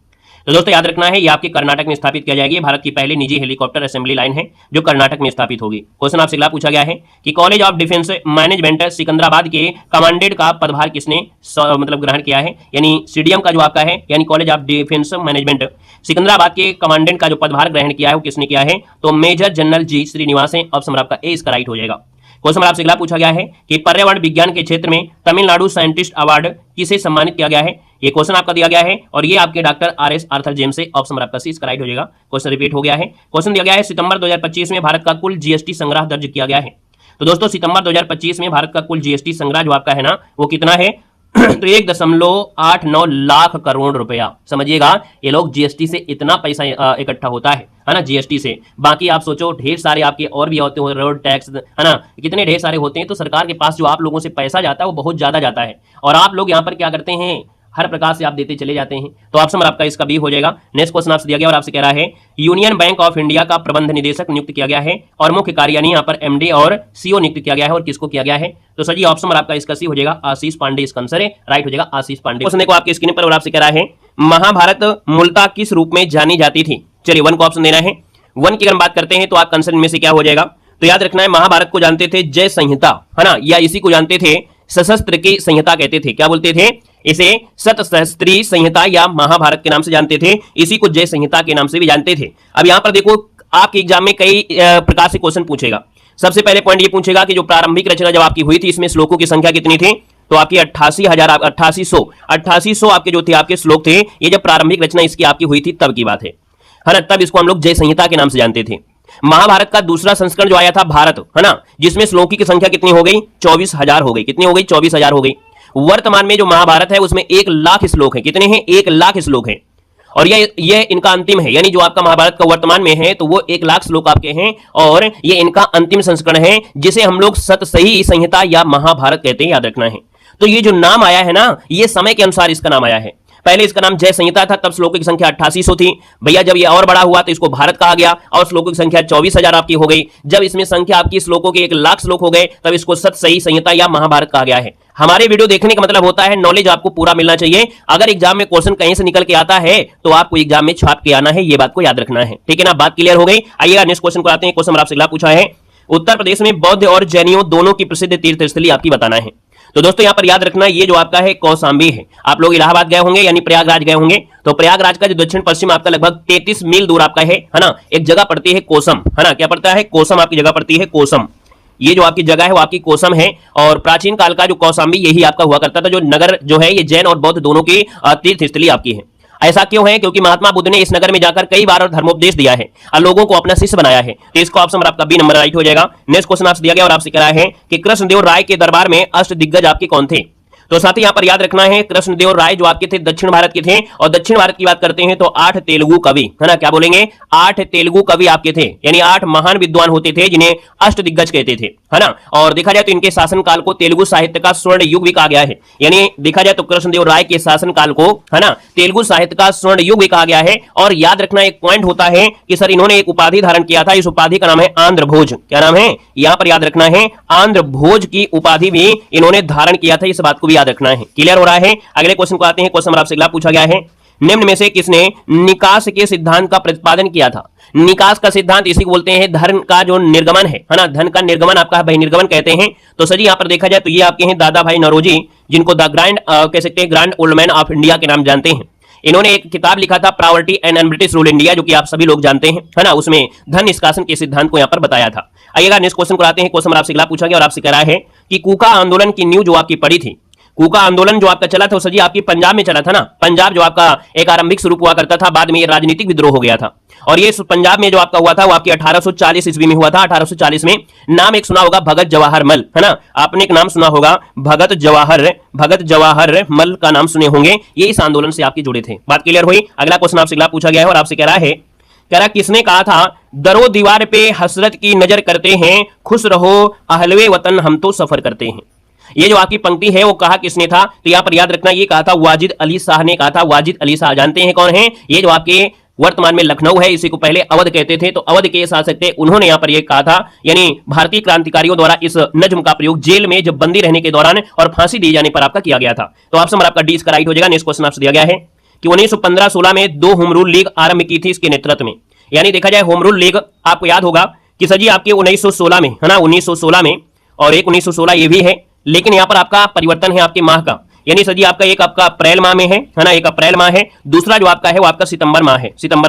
तो दोस्तों याद रखना है ये आपके कर्नाटक में स्थापित किया जाएगी। भारत की पहली निजी हेलीकॉप्टर असेंबली लाइन है जो कर्नाटक में स्थापित होगी। क्वेश्चन आपसे अगला पूछा गया है कि college of defence management Secunderabad के कमांडेंट का पदभार किसने मतलब ग्रहण किया है? यानी सीडीएम का जो आपका है यानी college of defence management Secunderabad के कमांडेंट का जो पदभार ग्रहण किया है वो किसने किया है? तो मेजर जनरल जी श्रीनिवास है। ऑप्शन आपका ए इसका राइट हो जाएगा। क्वेश्चन आपसे अगला पूछा गया है कि पर्यावरण विज्ञान के क्षेत्र में तमिलनाडु साइंटिस्ट अवार्ड किसे सम्मानित किया गया है? ये क्वेश्चन आपका दिया गया है और ये आपके डॉक्टर RS आर्थर जेम्स से। ऑप्शन आपका सी इसका राइट हो जाएगा। क्वेश्चन रिपीट हो गया है। क्वेश्चन दिया गया है सितंबर 2025 में भारत का कुल GST संग्रह दर्ज किया गया है। तो दोस्तों सितंबर 2025 में भारत का कुल GST संग्रह जो आपका है ना वो कितना है? तो 1.89 लाख करोड़ रुपया। समझिएगा ये लोग GST से इतना पैसा इकट्ठा होता है ना, GST से। बाकी आप सोचो ढेर सारे आपके और भी होते हैं, रोड टैक्स है ना, कितने ढेर सारे होते हैं। तो सरकार के पास जो आप लोगों से पैसा जाता है वो बहुत ज्यादा जाता है और आप लोग यहाँ पर क्या करते हैं, हर प्रकार से आप देते चले जाते हैं। तो ऑप्शन आपका इसका बी हो जाएगा। नेक्स्ट क्वेश्चन आपसे दिया गया और आपसे कह रहा है यूनियन बैंक ऑफ इंडिया का प्रबंध निदेशक नियुक्त किया गया है और मुख्य कार्यालय यहाँ पर MD और CO नियुक्त किया गया है और किसको किया गया है? तो सर जी ऑप्शन आपका इसका सी हो जाएगा आशीष पांडे। इसका आंसर है राइट हो जाएगा आशीष पांडे। क्वेश्चन देखो आपकी स्क्रीन पर और आपसे कह रहा है महाभारत मूलतः किस रूप में जानी जाती थी? चलिए 1 को ऑप्शन देना है। 1 की अगर बात करते हैं तो आप कंसर्न में से क्या हो जाएगा? तो याद रखना है महाभारत को जानते थे जय संहिता है ना, या इसी को जानते थे सशस्त्र की संहिता कहते थे। क्या बोलते थे? इसे सतशस्त्री संहिता या महाभारत के नाम से जानते थे। इसी को जय संहिता के नाम से भी जानते थे। अब यहां पर देखो आपके एग्जाम में कई प्रकार से क्वेश्चन पूछेगा। सबसे पहले पॉइंट ये पूछेगा कि जो प्रारंभिक रचना जब आपकी हुई थी इसमें श्लोकों की संख्या कितनी थी? तो आपकी 8800 आपके जो थे आपके श्लोक थे। ये जब प्रारंभिक रचना इसकी आपकी हुई थी तब की बात है ना, तब इसको हम लोग जय संहिता के नाम से जानते थे। महाभारत का दूसरा संस्करण जो आया था भारत है ना, जिसमें श्लोकी की संख्या कितनी हो गई? 24,000 हो गई। कितनी हो गई? 24,000 हो गई। वर्तमान में जो महाभारत है उसमें 1 लाख श्लोक है। कितने हैं? 1 लाख श्लोक है और ये इनका अंतिम है, यानी जो आपका महाभारत का वर्तमान में है तो वो 1 लाख श्लोक आपके हैं और ये इनका अंतिम संस्करण है जिसे हम लोग सतसही संहिता या महाभारत कहते हैं। याद रखना है। तो ये जो नाम आया है ना ये समय के अनुसार इसका नाम आया है। पहले इसका नाम जय संहिता था, तब श्लोकों की संख्या 8800 थी। भैया जब ये और बड़ा हुआ तो इसको भारत कहा गया और श्लोकों की संख्या 24,000 आपकी हो गई। जब इसमें संख्या आपकी श्लोकों के 1 लाख श्लोक हो गए तब इसको सतसही संहिता या महाभारत कहा गया है। हमारे वीडियो देखने का मतलब होता है नॉलेज आपको पूरा मिलना चाहिए। अगर एग्जाम में क्वेश्चन कहीं से निकल के आता है तो आपको एग्जाम में छाप के आना है, ये बात को याद रखना है। ठीक है ना, बात क्लियर हो गई। आइएगा नेक्स्ट क्वेश्चन को आते हैं। क्वेश्चन आपसे अगला पूछा है उत्तर प्रदेश में बौद्ध और जैनियों दोनों की प्रसिद्ध तीर्थस्थली आपकी बताना है। तो दोस्तों यहां पर याद रखना ये जो आपका है कौशाम्बी है। आप लोग इलाहाबाद गए होंगे यानी प्रयागराज गए होंगे, तो प्रयागराज का जो दक्षिण पश्चिम आपका लगभग 33 मील दूर आपका है ना, एक जगह पड़ती है कोसम है ना। क्या पड़ता है? कोसम आपकी जगह पड़ती है कोसम। ये जो आपकी जगह है वो आपकी कोसम है और प्राचीन काल का जो कौशाम्बी यही आपका हुआ करता था। जो नगर जो है ये जैन और बौद्ध दोनों की तीर्थस्थली आपकी है। ऐसा क्यों है? क्योंकि महात्मा बुद्ध ने इस नगर में जाकर कई बार धर्मोपदेश दिया है और लोगों को अपना शिष्य बनाया है। तो इसको ऑप्शन आपका बी नंबर राइट हो जाएगा। नेक्स्ट क्वेश्चन आपसे दिया गया और आपसे कह रहा है कि कृष्णदेव राय के दरबार में अष्ट दिग्गज आपके कौन थे? तो साथ ही यहाँ पर याद रखना है कृष्णदेव राय जो आपके थे दक्षिण भारत के थे, और दक्षिण भारत की बात करते हैं तो 8 तेलुगु कवि, है ना, क्या बोलेंगे, 8 तेलुगु कवि आपके थे, यानी 8 महान विद्वान होते थे जिन्हें अष्टदिग्गज कहते थे, है ना। और देखा जाए तो इनके शासनकाल को तेलुगु साहित्य का स्वर्ण युग भी कहा गया है, यानी देखा जाए तो कृष्णदेव राय के शासनकाल को, है ना, तेलुगु साहित्य का स्वर्ण युग भी कहा गया है। और याद रखना एक पॉइंट होता है कि सर इन्होंने एक उपाधि धारण किया था, इस उपाधि का नाम है आंध्र भोज। क्या नाम है, यहां पर याद रखना है आंध्र भोज की उपाधि भी इन्होंने धारण किया था, इस बात को भी याद रखना है। क्लियर हो रहा है। अगले क्वेश्चन को आते हैं। क्वेश्चन आपसे अगला पूछा गया है, निम्न में से किसने निकास के सिद्धांत का प्रतिपादन किया था। निकास का सिद्धांत इसी को बोलते हैं धन का जो निर्गमन है ना, धन का निर्गमन आपका बहिर्निर्गमन कहते हैं। तो सर जी यहां पर देखा जाए तो ये आपके हैं दादा भाई नौरोजी, जिनको द ग्रैंड कह सकते हैं grand old man of India के नाम जानते हैं। इन्होंने एक किताब लिखा था property and British rule India, जो कि आप सभी लोग जानते हैं, है ना, उसमें धन निष्कासन के सिद्धांत को यहां पर बताया था। आइएगा नेक्स्ट क्वेश्चन को आते हैं। क्वेश्चन आपसे अगला पूछा गया और आपसे कह रहा है कि कूका आंदोलन की न्यू जो आपकी पड़ी थी, कूका आंदोलन जो आपका चला था सर जी आपकी पंजाब में चला था ना। पंजाब जो आपका एक आरंभिक स्वरूप हुआ करता था, बाद में ये राजनीतिक विद्रोह हो गया था। और ये पंजाब में जो आपका हुआ था वो आपकी 1840 ईस्वी में हुआ था। 1840 में नाम एक सुना होगा भगत जवाहर मल, है ना, आपने एक नाम सुना होगा भगत जवाहर मल का नाम सुने होंगे। ये इस आंदोलन से आपके जुड़े थे। बात क्लियर हुई। अगला क्वेश्चन आपसे अगला पूछा गया है और आपसे कह रहा है, किसने कहा था दरो दीवार पे हसरत की नजर करते हैं, खुश रहो अहलवे वतन हम तो सफर करते हैं। ये जो आपकी पंक्ति है वो कहा किसने था, तो यहां पर याद रखना ये कहा था वाजिद अली शाह ने कहा था। वाजिद अली शाह जानते हैं कौन है, ये जो आपके वर्तमान में लखनऊ है, इसी को पहले अवध कहते थे, तो अवध के शासक थे, उन्होंने यहां पर यह कहा था। यानी भारतीय क्रांतिकारियों द्वारा इस नज्म का प्रयोग जेल में जब बंदी रहने के दौरान और फांसी दिए जाने पर आपका किया गया था। तो ऑप्शन नंबर आपका डी इसका राइट हो जाएगा। नेक्स्ट क्वेश्चन आपसे दिया गया है कि 1915-16 में 2 होम रूल लीग आरंभ की थी इसके नेतृत्व में। यानी देखा जाए होम रूल लीग आपको याद होगा कि सर जी आपके 1916 में, है ना, 1916 में, और एक 1916 ये भी है, लेकिन यहां पर आपका परिवर्तन है आपके माह का। यानी सर जी आपका एक आपका अप्रैल माह में है ना, एक अप्रैल माह है, दूसरा जो आपका है वो आपका सितंबर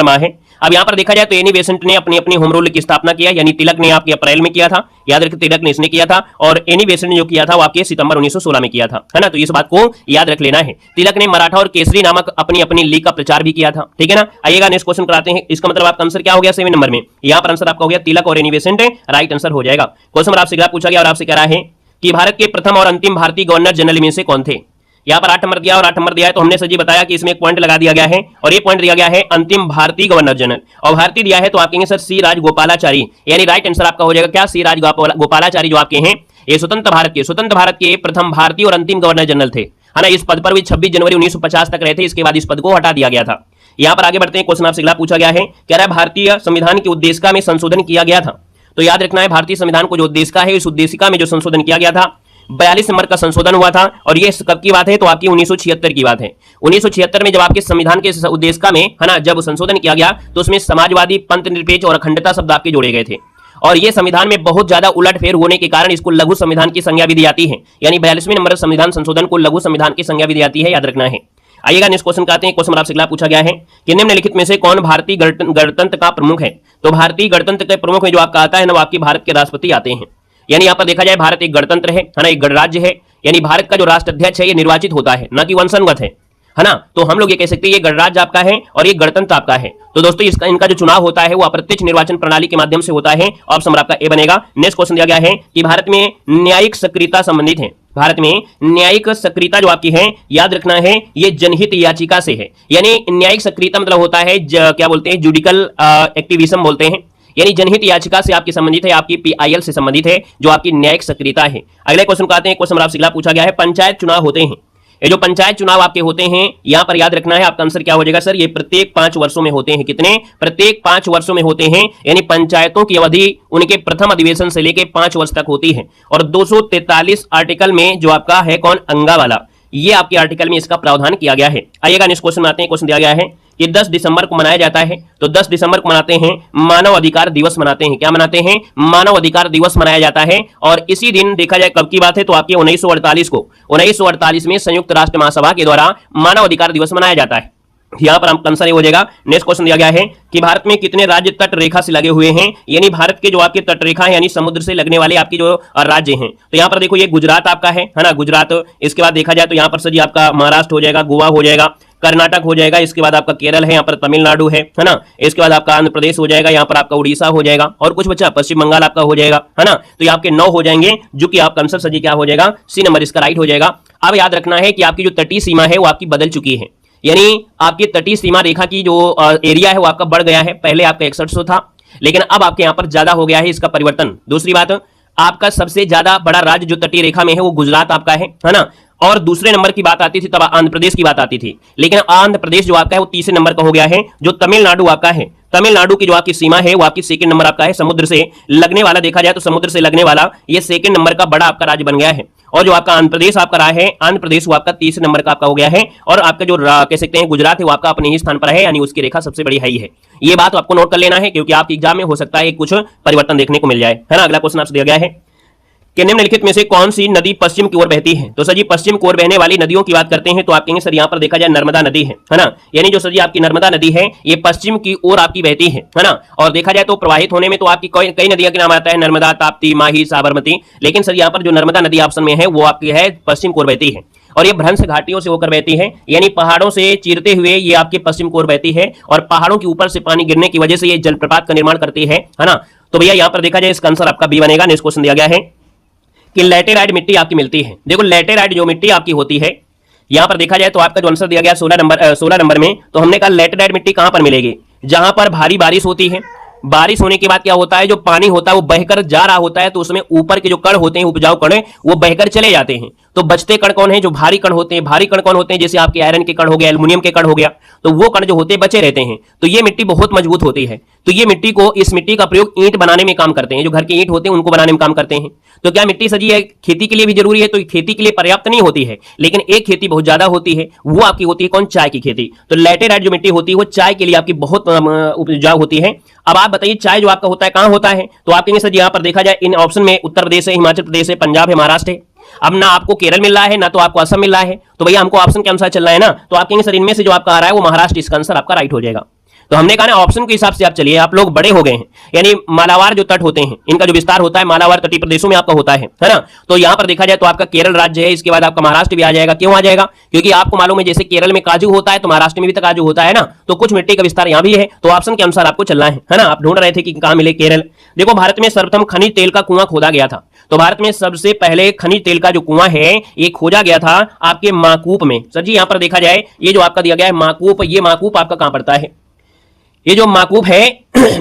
माह है। अब यहां पर देखा जाए तो एनी बेसेंट ने अपनी अपनी होम रूल की स्थापना किया, यानी तिलक ने आपके अप्रैल में किया था, याद रखिए तिलक ने इसने किया था, और एनी बेसेंट ने जो किया था वो आपके सितंबर 1916 में किया था, है ना। तो इस बात को याद रख लेना है। तिलक ने मराठा और केसरी नामक अपनी अपनी लीग का प्रचार भी किया था, ठीक है ना। आइएगा नेक्स्ट क्वेश्चन कराते हैं। इसका मतलब आपका आंसर क्या हो गया 7 नंबर में, यहां पर आंसर आपका हो गया तिलक और एनी बेसेंट, राइट आंसर हो जाएगा। क्वेश्चन आपसे अगला पूछा गया और आपसे कह रहा है कि भारत के प्रथम और अंतिम भारतीय गवर्नर जनरल में से कौन थे। यहां पर 8 नंबर दिया और 8 नंबर दिया है, तो हमने सर जी बताया कि इसमें एक पॉइंट लगा दिया गया है, और ये पॉइंट दिया गया है अंतिम भारतीय गवर्नर जनरल, और भारतीय दिया है तो आप कहेंगे सर सी राजगोपालाचारी, यानी राइट आंसर आपका हो जाएगा क्या, सी राजगोपालाचारी जो आपके हैं ये स्वतंत्र भारत के प्रथम भारतीय और अंतिम गवर्नर जनरल थे, है ना। इस पद पर भी 26 जनवरी 1950 तक रहे थे, इसके बाद इस पद को हटा दिया गया था। यहां पर आगे बढ़ते हैं। क्वेश्चन आपसे अगला पूछा गया है, कह रहा है भारतीय संविधान की उद्देशिका में संशोधन किया गया था। तो याद रखना है भारतीय संविधान को जो उद्देशिका है, इस उद्देशिका में जो संशोधन किया गया था 42 नंबर का संशोधन हुआ था, और ये कब की बात है, तो आपकी 1976 की बात है। 1976 में जब आपके संविधान के उद्देशिका में, है ना, जब संशोधन किया गया तो उसमें समाजवादी, पंथ निरपेक्ष और अखंडता शब्द आपके जोड़े गए थे, और ये संविधान में बहुत ज्यादा उलटफेर होने के कारण इसको लघु संविधान की संज्ञा भी दी जाती है। यानी 42वें नंबर संविधान संशोधन को लघु संविधान की संज्ञा भी दी जाती है, याद रखना है। आइएगा नेक्स्ट क्वेश्चन आते हैं। क्वेश्चन आपसे अगला पूछा गया है कि निम्नलिखित में से कौन भारतीय गणतंत्र का प्रमुख है। तो भारतीय गणतंत्र के प्रमुख में जो आपका आता है ना, वो आपके भारत के राष्ट्रपति आते हैं। यानी यहाँ पर देखा जाए भारत एक गणतंत्र है ना, एक गणराज्य है, यानी भारत का जो राष्ट्राध्यक्ष है ये निर्वाचित होता है, ना कि वंशानुगत है ना। तो हम लोग ये कह सकते हैं ये गणराज्य आपका है और ये गणतंत्र आपका है। तो दोस्तों इनका जो चुनाव होता है वो अप्रत्यक्ष निर्वाचन प्रणाली के माध्यम से होता है। ऑप्शन नंबर आपका ए बनेगा। नेक्स्ट क्वेश्चन दिया गया है कि भारत में न्यायिक सक्रियता संबंधित है। भारत में न्यायिक सक्रियता जो आपकी है, याद रखना है ये जनहित याचिका से है। यानी न्यायिक सक्रियता मतलब होता है क्या बोलते हैं, जुडिकल एक्टिविज्म बोलते हैं, यानी जनहित याचिका से आपकी संबंधित है, आपकी पीआईएल से संबंधित है जो आपकी न्यायिक सक्रियता है। अगले क्वेश्चन को आते हैं। क्वेश्चन आपसे अगला पूछा गया है, पंचायत चुनाव होते हैं। ये जो पंचायत चुनाव आपके होते हैं, यहां पर याद रखना है आपका आंसर क्या हो जाएगा सर, ये प्रत्येक 5 वर्षों में होते हैं। कितने, प्रत्येक 5 वर्षों में होते हैं। यानी पंचायतों की अवधि उनके प्रथम अधिवेशन से लेकर 5 वर्ष तक होती है। और 243 आर्टिकल में जो आपका है कौन, अंगा वाला, ये आपके आर्टिकल में इसका प्रावधान किया गया है। आइएगा नेक्स्ट क्वेश्चन में आते हैं। क्वेश्चन दिया गया है कि 10 दिसंबर को मनाया जाता है, तो 10 दिसंबर को मनाते हैं मानव अधिकार दिवस मनाते हैं। क्या मनाते हैं, मानव अधिकार दिवस मनाया जाता है। और इसी दिन देखा जाए कब की बात है, तो आपके 1948 को, 1948 में संयुक्त राष्ट्र महासभा के द्वारा मानव अधिकार दिवस मनाया जाता है। यहां पर हम आंसर हो जाएगा। नेक्स्ट क्वेश्चन दिया गया है कि भारत में कितने राज्य तट रेखा से लगे हुए हैं। यानी भारत के जो आपके तट रेखा है, यानी समुद्र से लगने वाले आपके जो राज्य हैं, तो यहां पर देखो ये गुजरात आपका है ना, गुजरात। इसके बाद देखा जाए तो यहां पर सर जी आपका महाराष्ट्र हो जाएगा, गोवा हो जाएगा, कर्नाटक हो जाएगा, इसके बाद आपका केरल है, यहाँ पर तमिलनाडु है ना, इसके बाद आपका आंध्र प्रदेश हो जाएगा, यहाँ पर आपका उड़ीसा हो जाएगा, और कुछ बच्चा पश्चिम बंगाल आपका हो जाएगा, है ना। तो ये आपके 9 हो जाएंगे, जो कि आपका आंसर सर जी क्या हो जाएगा, सी नंबर इसका राइट हो जाएगा। अब याद रखना है कि आपकी जो तटीय सीमा है वो आपकी बदल चुकी है, यानी आपकी तटीय सीमा रेखा की जो एरिया है वो आपका बढ़ गया है। पहले आपका 6100 था, लेकिन अब आपके यहां पर ज्यादा हो गया है इसका परिवर्तन। दूसरी बात, आपका सबसे ज्यादा बड़ा राज्य जो तटीय रेखा में है वो गुजरात आपका है ना। और दूसरे नंबर की बात आती थी तब आंध्र प्रदेश की बात आती थी, लेकिन आंध्र प्रदेश जो आपका है वो तीसरे नंबर का हो गया है। जो तमिलनाडु आपका है, तमिलनाडु की जो आपकी सीमा है वो आपकी सेकंड नंबर आपका है। समुद्र से लगने वाला देखा जाए तो समुद्र से लगने वाला ये सेकंड नंबर का बड़ा आपका राज्य बन गया है। और जो आपका आंध्र प्रदेश आपका रहा है, आंध्र प्रदेश वो आपका तीसरे नंबर का आपका हो गया है। और आपका जो कह सकते हैं गुजरात है वो आपका अपने ही स्थान पर है, यानी उसकी रेखा सबसे बड़ी हाई है। ये बात आपको नोट कर लेना है, क्योंकि आपके एग्जाम में हो सकता है कुछ परिवर्तन देखने को मिल जाए, है ना। अगला क्वेश्चन आपसे दिया गया है कि निम्नलिखित में से कौन सी नदी पश्चिम की ओर बहती है। तो सर जी पश्चिम की ओर बहने वाली नदियों की बात करते हैं तो आप कहेंगे सर यहाँ पर देखा जाए नर्मदा नदी है ना। यानी जो सर जी आपकी नर्मदा नदी है ये पश्चिम की ओर आपकी बहती है ना। और देखा जाए तो प्रवाहित होने में तो आपकी कई नदियों के नाम आता है, नर्मदा, ताप्ती, माही, साबरमती। लेकिन सर यहाँ पर जो नर्मदा नदी ऑप्शन में है वो आपकी है पश्चिम की ओर बहती है, और ये भ्रंश घाटियों से होकर बहती है, यानी पहाड़ों से चीरते हुए ये आपके पश्चिम की ओर बहती है। और पहाड़ों के ऊपर से पानी गिरने की वजह से ये जलप्रपात का निर्माण करती है ना। तो भैया यहाँ पर देखा जाए इसका आंसर आपका बी बनेगा। नेक्स्ट क्वेश्चन दिया गया है कि लैटेराइट मिट्टी आपकी मिलती है। देखो लैटेराइट जो मिट्टी आपकी होती है, यहां पर देखा जाए तो आपका जो आंसर दिया गया 16 नंबर में, तो हमने कहा लैटेराइट मिट्टी कहां पर मिलेगी, जहां पर भारी बारिश होती है। बारिश होने के बाद क्या होता है, जो पानी होता है वो बहकर जा रहा होता है, तो उसमें ऊपर के जो कण होते हैं, उपजाऊ कण, वो बहकर चले जाते हैं। तो बचते कण कौन है, जो भारी कण होते हैं। भारी कण कौन होते हैं, जैसे आपके आयरन के कण हो गया, एल्युमिनियम के कण हो गया, तो वो कण जो होते हैं बचे रहते हैं। तो ये मिट्टी बहुत मजबूत होती है। तो ये मिट्टी को, इस मिट्टी का प्रयोग ईंट बनाने में काम करते हैं, जो घर के ईंट होते हैं उनको बनाने में काम करते हैं। तो क्या मिट्टी सजी है खेती के लिए भी जरूरी है, तो खेती के लिए पर्याप्त नहीं होती है, लेकिन एक खेती बहुत ज्यादा होती है, वो आपकी होती है कौन, चाय की खेती। तो लैटेराइट जो मिट्टी होती है वो चाय के लिए आपकी बहुत उपजाऊ होती है। अब आप बताइए चाय जो आपका होता है कहां होता है, तो आप कहेंगे सर यहाँ पर देखा जाए इन ऑप्शन में उत्तर प्रदेश है, हिमाचल प्रदेश है, पंजाब है, महाराष्ट्र है। अब ना आपको केरल मिल रहा है ना तो आपको असम मिल रहा है, तो भैया हमको ऑप्शन के अनुसार चलना है ना। तो आप कहेंगे सर इनमें से जो आपका आ रहा है वो महाराष्ट्र, इसका आंसर आपका राइट हो जाएगा। तो हमने कहा ना ऑप्शन के हिसाब से आप चलिए, आप लोग बड़े हो गए हैं, यानी मालावार जो तट होते हैं इनका जो विस्तार होता है मालावार तटीय प्रदेशों में आपका होता है ना। तो यहां पर देखा जाए तो आपका केरल राज्य है, इसके बाद आपका महाराष्ट्र भी आ जाएगा। क्यों आ जाएगा, क्योंकि आपको मालूम है जैसे केरल में काजू होता है तो महाराष्ट्र में भी तो काजू होता है ना। तो कुछ मिट्टी का विस्तार यहां भी है, तो ऑप्शन के अनुसार आपको चलना है ना। आप ढूंढ रहे थे कि कहां मिले केरल। देखो भारत में सर्वप्रथम खनिज तेल का कुआं खोदा गया था। तो भारत में सबसे पहले खनिज तेल का जो कुआं है ये खोजा गया था आपके माकूप में। सर जी यहां पर देखा जाए ये जो आपका दिया गया है माकूप, ये माकूप आपका कहां पड़ता है, ये जो माकूप है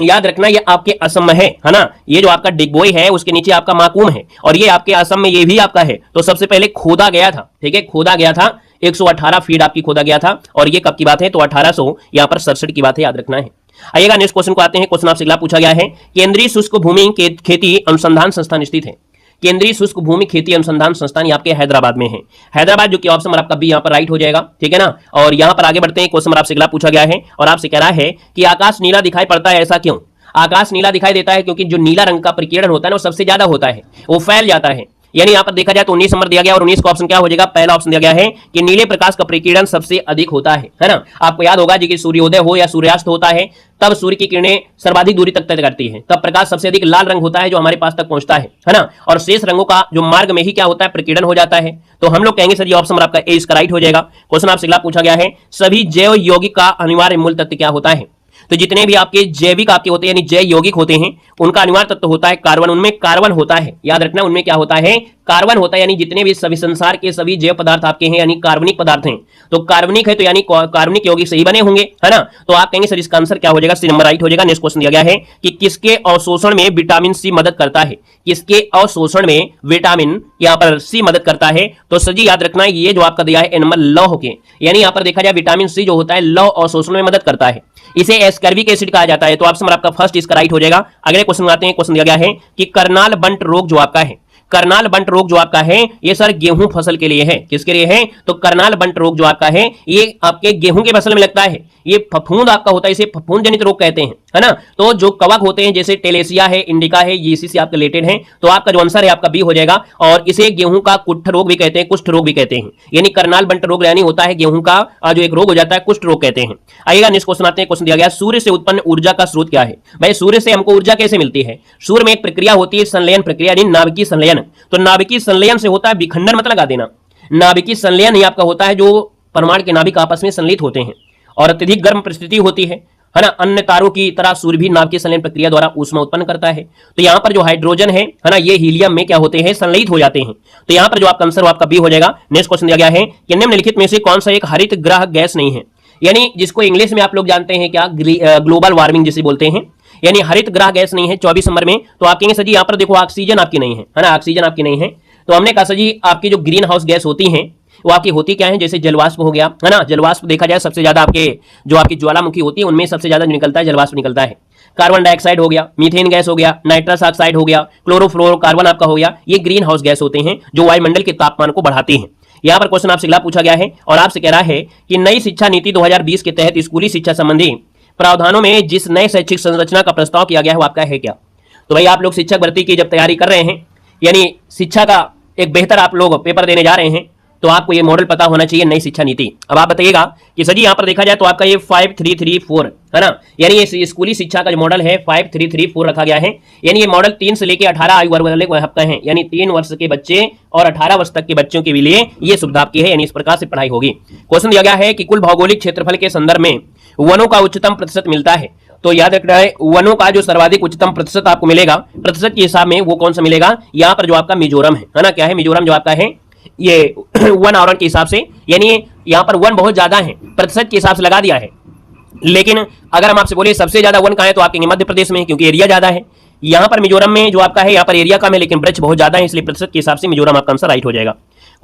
याद रखना ये आपके असम में है ना। ये जो आपका डिगबोई है उसके नीचे आपका माकूम है, और ये आपके असम में ये भी आपका है। तो सबसे पहले खोदा गया था, ठीक है, खोदा गया था 118 फीट आपकी खोदा गया था। और ये कब की बात है, तो 1800 यहां पर 67 की बात है, याद रखना है। आइएगा नेक्स्ट क्वेश्चन को आते हैं। क्वेश्चन आपसे अगला पूछा गया है, केंद्रीय शुष्क भूमि खेती अनुसंधान संस्थान स्थित है। केंद्रीय शुष्क भूमि खेती अनुसंधान संस्थान आपके हैदराबाद में है। हैदराबाद जो कि ऑप्शन आपका बी यहाँ पर राइट हो जाएगा, ठीक है ना। और यहाँ पर आगे बढ़ते हैं, क्वेश्चन आपसे अगला पूछा गया है और आपसे कह रहा है कि आकाश नीला दिखाई पड़ता है, ऐसा क्यों। आकाश नीला दिखाई देता है क्योंकि जो नीला रंग का प्रकीर्णन होता है ना वो सबसे ज्यादा होता है, वो फैल जाता है। यानी यहाँ पर देखा जाए तो 19 नंबर दिया गया और 19 का ऑप्शन क्या हो जाएगा, पहला ऑप्शन दिया गया है कि नीले प्रकाश का प्रकीर्णन सबसे अधिक होता है ना। आपको याद होगा जी कि सूर्योदय हो या सूर्यास्त होता है तब सूर्य की किरणें सर्वाधिक दूरी तक तय करती है, तब प्रकाश सबसे अधिक लाल रंग होता है जो हमारे पास तक पहुंचता है ना। और शेष रंगों का जो मार्ग में ही क्या होता है, प्रकीर्णन हो जाता है। तो हम लोग कहेंगे सर ये ऑप्शन आपका ए इसका राइट हो जाएगा। क्वेश्चन आपसे अगला पूछा गया है, सभी जैव यौगिक का अनिवार्य मूल तत्व क्या होता है। तो जितने भी आपके जैविक आपके होते हैं यानी जैव यौगिक होते हैं उनका अनिवार्य तत्व होता है कार्बन। उनमें कार्बन होता है, याद रखना उनमें क्या होता है, कार्बन होता है। यानी जितने भी सभी संसार के सभी जैव पदार्थ आपके हैं यानी कार्बनिक पदार्थ हैं, तो कार्बनिक है तो यानी कार्बनिक यौगिक से ही बने होंगे, है ना। तो आप कहेंगे सर इसका आंसर क्या हो जाएगा, सी नंबर राइट हो जाएगा। नेक्स्ट क्वेश्चन दिया गया है कि किसके अवशोषण में विटामिन सी मदद करता है। किसके अवशोषण में विटामिन यहाँ पर सी मदद करता है, तो सर जी याद रखना ये जो आपका दिया है नंबर लौह के, यानी यहाँ पर देखा जाए विटामिन सी जो होता है लौह अवशोषण में मदद करता है। इसे एस्कर्बिक एसिड कहा जाता है। तो ऑप्शन आपका फर्स्ट इसका राइट हो जाएगा। अगले क्वेश्चन आते हैं। क्वेश्चन दिया गया है कि करनाल बंट रोग जो आपका है, करनाल बंट रोग जो आपका है ये सर गेहूं फसल के लिए है। किसके लिए है, तो करनाल बंट रोग जो आपका है ये आपके गेहूं के फसल में लगता है। ये फफूंद आपका होता है, इसे फफूंद जनित रोग कहते हैं, है ना। तो जो कवक होते हैं जैसे टेलेसिया है, इंडिका है, ये इसी से आपका रिलेटेड है। तो आपका जो आंसर है आपका बी हो जाएगा। और इसे गेहूं का कुष्ठ रोग भी कहते हैं, कुष्ठ रोग भी कहते हैं। यानी करनाल बंट रोग यानी होता है गेहूं का जो एक रोग हो जाता है कुष्ठ रोग कहते हैं। आइएगा नेक्स्ट क्वेश्चन आते हैं। क्वेश्चन दिया गया सूर्य से उत्पन्न ऊर्जा का स्रोत क्या है। भाई सूर्य से हमको ऊर्जा कैसे मिलती है, सूर्य में एक प्रक्रिया होती है संलयन प्रक्रिया यानी नाभिकीय संलयन। तो नाभिकीय संलयन से होता है विखंडन, मत लगा देना। नाभिकीय संलयन ही आपका होता है जो परमाणु के नाभिक आपस में संलित होते हैं और अत्यधिक गर्म परिस्थिति होती है। है ना, अन्य तारों की तरह सूर्य भी नाभिकीय संलयन प्रक्रिया द्वारा ऊष्मा उत्पन्न करता है। तो यहाँ पर जो हाइड्रोजन है ना, ये हीलियम में क्या होते हैं, संलयित हो जाते हैं। तो यहाँ पर जो आपका आंसर आपका बी हो जाएगा। नेक्स्ट क्वेश्चन दिया गया है कि निम्नलिखित में से कौन सा एक हरित गृह गैस नहीं है, यानी जिसको इंग्लिश में आप लोग जानते हैं क्या, ग्लोबल वार्मिंग जिसे बोलते हैं, यानी हरित गृह गैस नहीं है 24 नंबर में। तो आप कहेंगे सर जी यहाँ पर देखो ऑक्सीजन आपकी नहीं है ना, ऑक्सीजन आपकी नहीं है। तो हमने कहा सर जी आपकी जो ग्रीन हाउस गैस होती है वो आपकी होती क्या है, जैसे जलवाष्प हो गया, है ना, जलवाष्प देखा जाए सबसे ज्यादा आपके जो आपकी ज्वालामुखी होती है उनमें सबसे ज्यादा निकलता है जलवाष्प निकलता है। कार्बन डाइऑक्साइड हो गया, मीथेन गैस हो गया, नाइट्रस ऑक्साइड हो गया, क्लोरोफ्लोरोकार्बन आपका हो गया, ये ग्रीन हाउस गैस होते हैं जो वायुमंडल के तापमान को बढ़ाते हैं। यहाँ पर क्वेश्चन आपसे अगला पूछा गया है और आपसे कह रहा है कि नई शिक्षा नीति 2020 के तहत स्कूली शिक्षा संबंधी प्रावधानों में जिस नए शैक्षिक संरचना का प्रस्ताव किया गया है वो आपका है क्या। तो भाई आप लोग शिक्षक भर्ती की जब तैयारी कर रहे हैं, यानी शिक्षा का एक बेहतर आप लोग पेपर देने जा रहे हैं, तो आपको ये मॉडल पता होना चाहिए नई शिक्षा नीति। अब आप बताइएगा कि सर जी यहाँ पर देखा जाए तो आपका ये 5334 है ना, यानी ये स्कूली शिक्षा का जो मॉडल है 5334 रखा गया है। यानी ये मॉडल 3 से लेकर 18 आयु वर्ग वाले आपका है, यानी 3 वर्ष के बच्चे और 18 वर्ष तक के बच्चों के लिए ये सुविधा आपकी है, यानी इस प्रकार से पढ़ाई होगी। क्वेश्चन दिया गया है कि कुल भौगोलिक क्षेत्रफल के संदर्भ में वनों का उच्चतम प्रतिशत मिलता है। तो याद रखना है वनों का जो सर्वाधिक उच्चतम प्रतिशत आपको मिलेगा, प्रतिशत के हिसाब में वो कौन सा मिलेगा, यहाँ पर जो आपका मिजोरम है ना, क्या है मिजोरम जो आपका है ये वन आवरण के हिसाब से, यानी यहाँ पर वन बहुत ज्यादा है, प्रतिशत के हिसाब से लगा दिया है। लेकिन अगर हम आपसे बोले सबसे ज्यादा वन कहाँ है तो आपके मध्य प्रदेश में, क्योंकि एरिया ज्यादा है। यहाँ पर मिजोरम में जो आपका है यहाँ पर एरिया कम है लेकिन वृक्ष बहुत ज्यादा है, इसलिए प्रतिशत के हिसाब से मिजोरम आपका आंसर राइट हो जाएगा।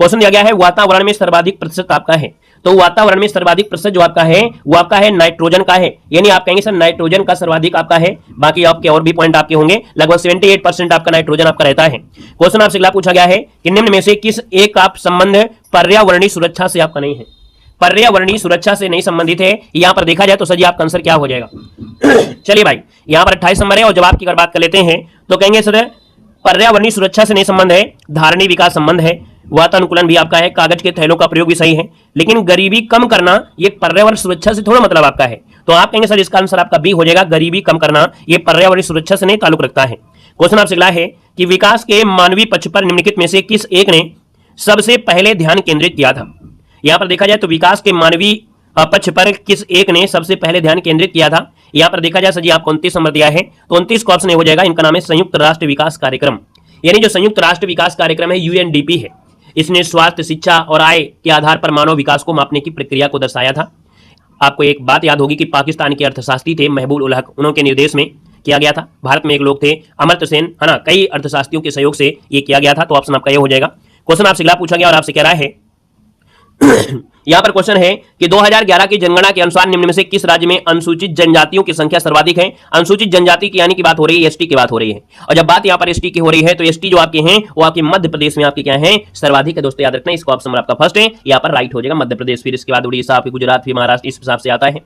क्वेश्चन दिया गया है वातावरण में सर्वाधिक प्रतिशत आपका है। तो वातावरण में सर्वाधिक प्रतिशत जो आपका है वो आपका है नाइट्रोजन का है, यानी आप कहेंगे सर नाइट्रोजन का सर्वाधिक आपका है, बाकी आपके और भी पॉइंट आपके होंगे, लगभग 78% आपका नाइट्रोजन आपका रहता है। क्वेश्चन आपसे अगला पूछा गया है कि निम्न में से किस एक आप संबंध पर्यावरणीय सुरक्षा से आपका नहीं है, पर्यावरणीय सुरक्षा से नहीं संबंधित है। यहाँ पर देखा जाए तो सर जी आपका आंसर क्या हो जाएगा। चलिए भाई यहाँ पर 28 नंबर है और जवाब की अगर बात कर लेते हैं तो कहेंगे सर पर्यावरणीय सुरक्षा से नहीं संबंध है, धारणीय विकास संबंध है, वातानुकूलन भी आपका है, कागज के थैलों का प्रयोग भी सही है, लेकिन गरीबी कम करना ये पर्यावरण सुरक्षा से थोड़ा मतलब आपका है। तो आप कहेंगे सर इसका आंसर आपका बी हो जाएगा, गरीबी कम करना ये पर्यावरण सुरक्षा से नहीं ताल्लुक रखता है। क्वेश्चन आपसे अगला है कि विकास के मानवीय पक्ष पर निम्नलिखित में से किस एक ने सबसे पहले ध्यान केंद्रित किया था। यहाँ पर देखा जाए तो विकास के मानवीय पक्ष पर किस एक ने सबसे पहले ध्यान केंद्रित किया था। यहाँ पर देखा जाए सर जी आपको 29 नंबर दिया है, तो 29 का ऑप्शन हो जाएगा, इनका नाम है संयुक्त राष्ट्र विकास कार्यक्रम। यानी जो संयुक्त राष्ट्र विकास कार्यक्रम है यूएनडीपी है, इसने स्वास्थ्य, शिक्षा और आय के आधार पर मानव विकास को मापने की प्रक्रिया को दर्शाया था। आपको एक बात याद होगी कि पाकिस्तान के अर्थशास्त्री थे महबूब उल हक, उनके निर्देश में किया गया था। भारत में एक लोग थे अमर्त्य सेन, है ना, कई अर्थशास्त्रियों के सहयोग से ये किया गया था। तो ऑप्शन आपका ये हो जाएगा। क्वेश्चन आपसे अगला पूछा गया और आपसे कह रहा है यहाँ पर क्वेश्चन है कि 2011 की जनगणना के अनुसार निम्न में से किस राज्य में अनुसूचित जनजातियों की संख्या सर्वाधिक है। अनुसूचित जनजाति की यानी की बात हो रही है, एसटी की बात हो रही है, और जब बात यहाँ पर एसटी की हो रही है तो एसटी जो आपके हैं वो आपके मध्य प्रदेश में आपके क्या है सर्वाधिक है। दोस्तों याद रखना इसका ऑप्शन आपका फर्स्ट है, यहाँ पर राइट हो जाएगा मध्य प्रदेश, फिर इसके बाद उड़ीसा, फिर गुजरात, फिर महाराष्ट्र, इस हिसाब से आता है।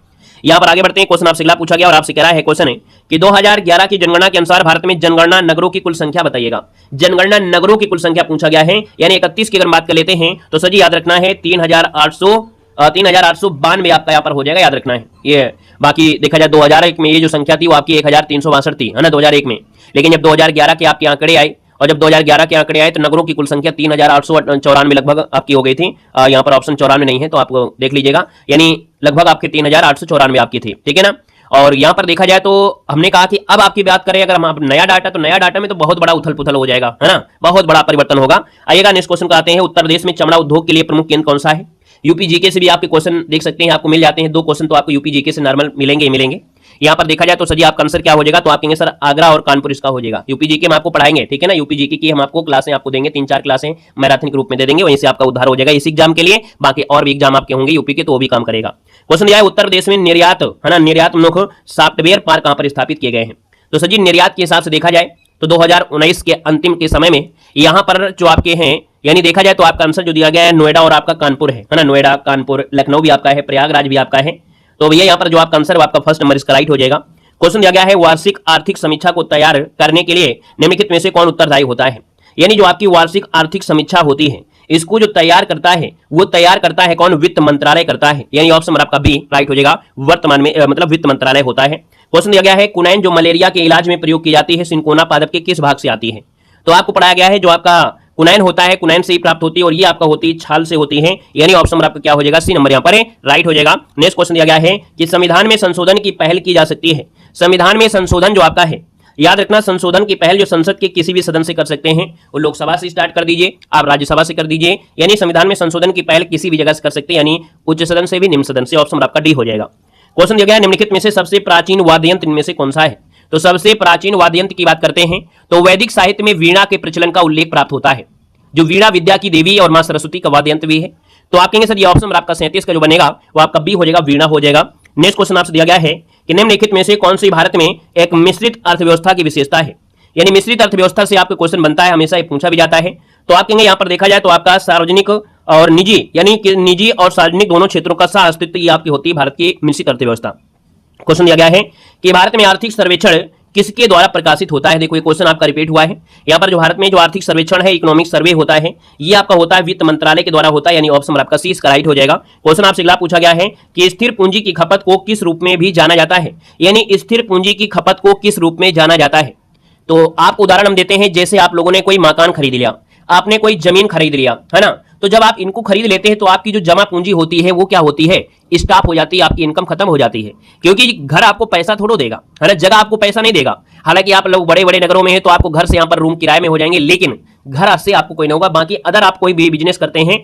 यहाँ पर आगे बढ़ते हैं। क्वेश्चन आपसे अगला पूछा गया और आपसे कह रहा है क्वेश्चन है कि 2011 की जनगणना के अनुसार भारत में जनगणना नगरों की कुल संख्या बताइएगा। जनगणना नगरों की कुल संख्या पूछा गया है, यानी 31 की अगर बात कर लेते हैं तो सर जी याद रखना है 3892 आपका यहाँ पर हो जाएगा, याद रखना है ये। बाकी देखा जाए 2001 में ये जो संख्या थी वो आपकी 1362 थी, है ना, 2001 में। लेकिन जब 2011 के आपके आंकड़े आए और जब 2011 के आंकड़े आए तो नगरों की कुल संख्या 3894 लगभग आपकी हो गई थी। यहाँ पर ऑप्शन 94 नहीं है तो आपको देख लीजिएगा, यानी लगभग आपके 3894 आपकी थी, ठीक है ना। और यहाँ पर देखा जाए तो हमने कहा कि अब आपकी बात करें अगर हम नया डाटा, तो नया डाटा में तो बहुत बड़ा उथल पुथल हो जाएगा, है ना, बहुत बड़ा परिवर्तन होगा। आइएगा नेक्स्ट क्वेश्चन को आते हैं। उत्तर प्रदेश में चमड़ा उद्योग के लिए प्रमुख केंद्र कौन सा है। यूपी जीके से भी आपके क्वेश्चन देख सकते हैं, आपको मिल जाते हैं 2 क्वेश्चन तो आपको यूपी जीके से नॉर्मल मिलेंगे। यहाँ पर देखा जाए तो सर जी आपका आंसर क्या हो जाएगा, तो आप कहेंगे सर आगरा और कानपुर इसका हो जाएगा। यूपी जीके में आपको पढ़ाएंगे, ठीक है ना, यूपी जीके की हम आपको क्लासें आपको देंगे, 3-4 क्लासें मैराथन के रूप में दे देंगे, वहीं से आपका उद्धार हो जाएगा इस एग्जाम के लिए। बाकी और भी एग्जाम आपके होंगे यूपी के तो वो भी काम करेगा। क्वेश्चन दिया है उत्तर प्रदेश में निर्यात, है ना, निर्यातोन्मुख सॉफ्टवेयर पार्क कहां पर स्थापित किए गए हैं। तो सर जी निर्यात के हिसाब से देखा जाए तो 2019 के अंतिम के समय में यहां पर जो आपके हैं, यानी देखा जाए तो आपका आंसर जो दिया गया है नोएडा और आपका कानपुर है ना, नोएडा, कानपुर, लखनऊ भी आपका है, प्रयागराज भी आपका है। तो भैया यहाँ पर जो आपका आंसर आपका फर्स्ट नंबर इसका राइट हो जाएगा। क्वेश्चन दिया गया है वार्षिक आर्थिक समीक्षा को तैयार करने के लिए निम्नलिखित में से कौन उत्तरदायी होता है। यानी जो आपकी वार्षिक आर्थिक समीक्षा होती है इसको जो तैयार करता है वो तैयार करता है कौन, वित्त मंत्रालय करता है, यानी ऑप्शन नंबर आपका बी राइट हो जाएगा। वर्तमान में मतलब वित्त मंत्रालय होता है। क्वेश्चन दिया गया है कुनैन जो मलेरिया के इलाज में प्रयोग की जाती है सिंकोना पादप के किस भाग से आती है। तो आपको पढ़ाया गया है जो आपका कुनैन होता है, कुनैन से ही प्राप्त होती है और ये आपका होती है छाल से होती है, यानी ऑप्शन नंबर आपका क्या हो जाएगा, सी नंबर यहाँ पर राइट हो जाएगा। नेक्स्ट क्वेश्चन दिया गया है कि संविधान में संशोधन की पहल की जा सकती है। संविधान में संशोधन जो आपका है, याद रखना संशोधन की पहल जो संसद के किसी भी सदन से कर सकते हैं, वो लोकसभा से स्टार्ट कर दीजिए, आप राज्यसभा से कर दीजिए, यानी संविधान में संशोधन की पहल किसी भी जगह से कर सकते हैं, यानी उच्च सदन से भी निम्न सदन से। ऑप्शन आपका डी हो जाएगा। क्वेश्चन दिया गया है निम्नलिखित में से सबसे प्राचीन वाद्य यंत्र इनमें से कौन सा है। तो सबसे प्राचीन वाद्य यंत्र की बात करते हैं तो वैदिक साहित्य में वीणा के प्रचलन का उल्लेख प्राप्त होता है, जो वीणा विद्या की देवी और मां सरस्वती का वाद्य यंत्र भी है। तो आप कहेंगे सर ये ऑप्शन आपका 37 का जो बनेगा वो आपका बी हो जाएगा, वीणा हो जाएगा। नेक्स्ट क्वेश्चन आपसे दिया गया है कि निम्नलिखित में से कौन सी भारत में एक मिश्रित अर्थव्यवस्था की विशेषता है, यानी मिश्रित अर्थव्यवस्था से आपका क्वेश्चन बनता है, हमेशा ये पूछा भी जाता है। तो आप कहेंगे यहाँ पर देखा जाए तो आपका सार्वजनिक और निजी, यानी कि निजी और सार्वजनिक दोनों क्षेत्रों का सह अस्तित्व ये आपकी होती है भारत की मिश्रित अर्थव्यवस्था। क्वेश्चन दिया गया है कि भारत में आर्थिक सर्वेक्षण किसके द्वारा प्रकाशित होता है। देखो ये क्वेश्चन आपका रिपीट हुआ है। यहाँ पर जो भारत में जो आर्थिक सर्वेक्षण है, इकोनॉमिक सर्वे होता है, ये आपका होता है वित्त मंत्रालय के द्वारा होता है, यानी ऑप्शन आपका सी इसका राइट हो जाएगा। क्वेश्चन आपसे अगला पूछा गया है कि स्थिर पूंजी की खपत को किस रूप में भी जाना जाता है, यानी स्थिर पूंजी की खपत को किस रूप में जाना जाता है। तो आप उदाहरण हम देते हैं, जैसे आप लोगों ने कोई मकान खरीद लिया, आपने कोई जमीन खरीद लिया, है ना, तो जब आप इनको खरीद लेते हैं तो आपकी जो जमा पूंजी होती है वो क्या होती है, स्टॉप हो जाती है, आपकी इनकम खत्म हो जाती है, क्योंकि घर आपको पैसा थोड़ा देगा, है ना, जगह आपको पैसा नहीं देगा। हालांकि आप लोग बड़े बड़े नगरों में हैं तो आपको घर से यहाँ पर रूम किराए में हो जाएंगे, लेकिन घर से आपको कोई नहीं होगा। बाकी अदर आप कोई भी बिजनेस करते हैं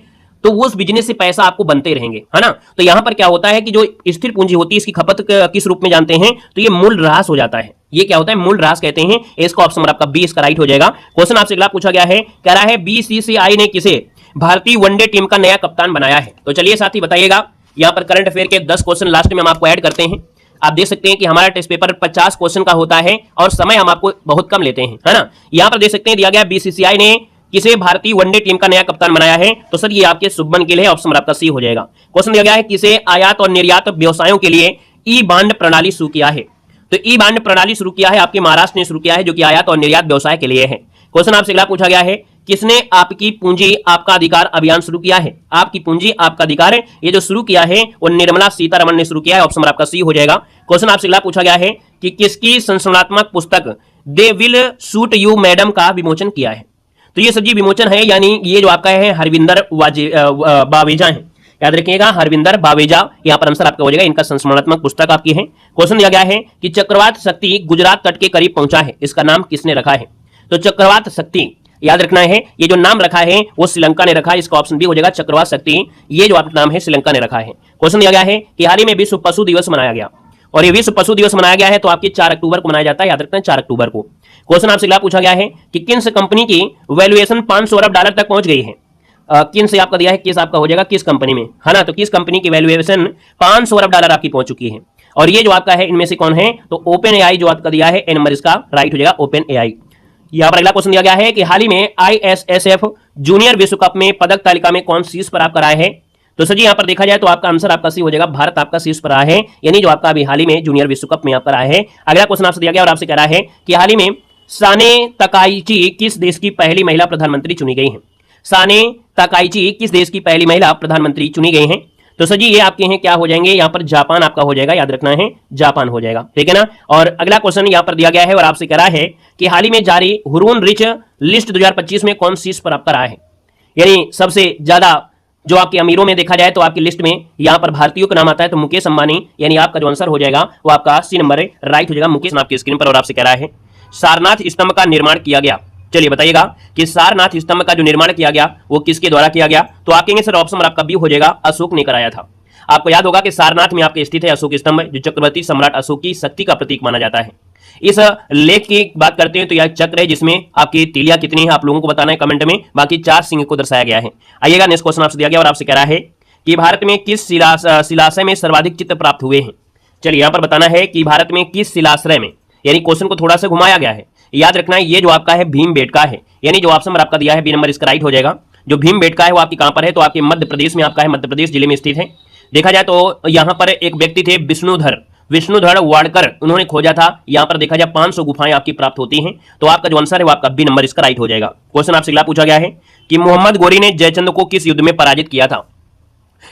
तो वो उस बिजनेस से पैसा आपको बनते रहेंगे, है ना। तो यहां पर क्या होता है कि जो स्थिर पूंजी होती है इसकी खपत किस रूप में जानते हैं, तो ये मूल ह्रास हो जाता है। ये क्या होता है, मूल ह्रास कहते हैं। इसका ऑप्शन आपका बी इसका राइट हो जाएगा। क्वेश्चन आपसे अगला पूछा गया है, कह रहा है बीसीसीआई ने किसे भारतीय वनडे टीम का नया कप्तान बनाया है। तो चलिए साथी बताइएगा। यहाँ पर करंट अफेयर के 10 क्वेश्चन लास्ट में हम आपको ऐड करते हैं। आप देख सकते हैं कि हमारा टेस्ट पेपर 50 क्वेश्चन का होता है और समय हम आपको बहुत कम लेते हैं, है ना। यहाँ पर देख सकते हैं दिया गया बीसीसीआई ने किसे भारतीय वनडे टीम का नया कप्तान बनाया है। तो सर ये आपके शुभमन गिल है, ऑप्शन आपका सी हो जाएगा। क्वेश्चन दिया गया है किसे आयात और निर्यात व्यवसायों के लिए ई बांड प्रणाली शुरू किया है। तो ई बांड प्रणाली शुरू किया है आपके महाराष्ट्र ने शुरू किया है, जो कि आयात और निर्यात व्यवसाय के लिए है। क्वेश्चन आपसे अगला पूछा गया है, किसने आपकी पूंजी आपका अधिकार अभियान शुरू किया है। आपकी पूंजी आपका अधिकार है ये जो शुरू किया है वो निर्मला सीतारमण ने शुरू किया है, ऑप्शन आपका सी हो जाएगा। क्वेश्चन आपसे अगला पूछा गया है कि किसकी संशोधनात्मक पुस्तक they will shoot you madam का विमोचन किया है। तो ये सब्जी विमोचन है, यानी ये जो आपका है हरविंदर बावेजा है, याद रखिएगा हरविंदर बावेजा, यहाँ पर आंसर आपका हो जाएगा। इनका संस्मरणात्मक पुस्तक आपकी है। क्वेश्चन दिया गया है कि चक्रवात शक्ति गुजरात तट के करीब पहुंचा है, इसका नाम किसने रखा है। तो चक्रवात शक्ति याद रखना है, ये जो नाम रखा है वो श्रीलंका ने रखा है, इसका ऑप्शन बी हो जाएगा चक्रवात शक्ति। ये जो आपका नाम है श्रीलंका ने रखा है। क्वेश्चन दिया गया है कि हाल ही में विश्व पशु दिवस मनाया गया, और ये विश्व पशु दिवस मनाया गया है तो आपकी 4 अक्टूबर को मनाया जाता है, याद रखना है 4 अक्टूबर को। क्वेश्चन आपसे अगला पूछा गया है कि किस कंपनी की वैल्यूएशन 500 अरब डॉलर तक पहुंच गई है। किन से आपका दिया है, किस आपका हो जाएगा किस कंपनी में, है ना। तो किस कंपनी की वैल्यूएशन 500 अरब डॉलर आपकी पहुंच चुकी है, और ये जो आपका है इनमें से कौन है, तो ओपन एआई जो आपका दिया है ए नंबर इसका राइट हो जाएगा, ओपन एआई। यहाँ पर अगला क्वेश्चन दिया गया है कि हाल ही में आईएसएसएफ जूनियर विश्व कप में पदक तालिका में कौन शीर्ष पर आपका रहा है। तो सर जी यहाँ पर देखा जाए तो आपका आंसर आपका सी हो जाएगा, भारत आपका शीर्ष पर रहा है, यानी जो आपका अभी हाल ही में जूनियर विश्व कप में आपका रहा है। अगला क्वेश्चन आपसे दिया गया और आपसे कह रहा है कि हाल ही में साने तकाइची किस देश की पहली महिला प्रधानमंत्री चुनी गई है। साने तकाइची किस देश की पहली महिला प्रधानमंत्री चुनी गई हैं। तो सर जी ये आपके हैं क्या हो जाएंगे, यहाँ पर जापान आपका हो जाएगा, याद रखना है जापान हो जाएगा, ठीक है ना। और अगला क्वेश्चन यहाँ पर दिया गया है और आपसे कह रहा है कि हाल ही में जारी हुरून रिच लिस्ट 2025 में कौन शीर्ष पर आपका रहा है, यानी सबसे ज्यादा जो आपके अमीरों में देखा जाए तो आपकी लिस्ट में यहाँ पर भारतीयों का नाम आता है, तो मुकेश अंबानी, यानी आपका जो आंसर हो जाएगा वो आपका सी नंबर राइट हो जाएगा। मुकेश आपकी स्क्रीन पर और आपसे कह रहा है सारनाथ स्तंभ का निर्माण किया गया। चलिए बताइएगा कि सारनाथ स्तंभ का जो निर्माण किया गया वो किसके द्वारा किया गया। तो आप कहेंगे सर ऑप्शन आपका बी हो जाएगा, अशोक ने कराया था। आपको याद होगा कि सारनाथ में आपके स्थित है अशोक स्तंभ, जो चक्रवर्ती सम्राट अशोक की शक्ति का प्रतीक माना जाता है। इस लेख की बात करते हैं तो यह चक्र है जिसमें आपकी तीलियां कितनी है आप लोगों को बताना है कमेंट में, बाकी 4 सिंह को दर्शाया गया है। आइएगा नेक्स्ट क्वेश्चन आपसे दिया गया और आपसे कह रहा है कि भारत में किस शिलाश्रय में सर्वाधिक चित्र प्राप्त हुए हैं। चलिए यहाँ पर बताना है कि भारत में किस शिलाश्रय में, यानी क्वेश्चन को थोड़ा सा घुमाया गया है। याद रखना है ये जो आपका है भीमबेटका है, यानी जो ऑप्शन आपका दिया है बी नंबर इसका राइट हो जाएगा। जो भीमबेटका है वो आपकी कहां पर है, तो आपके मध्य प्रदेश में आपका है, मध्य प्रदेश जिले में स्थित है। देखा जाए तो यहाँ पर एक व्यक्ति थे विष्णुधर वाड़कर, उन्होंने खोजा था। यहाँ पर देखा जाए 500 गुफाएं आपकी प्राप्त होती हैं, तो आपका जो आंसर है वो आपका बी नंबर इसका राइट हो जाएगा। क्वेश्चन आपसे अगला पूछा गया है कि मोहम्मद गोरी ने जयचंद को किस युद्ध में पराजित किया था।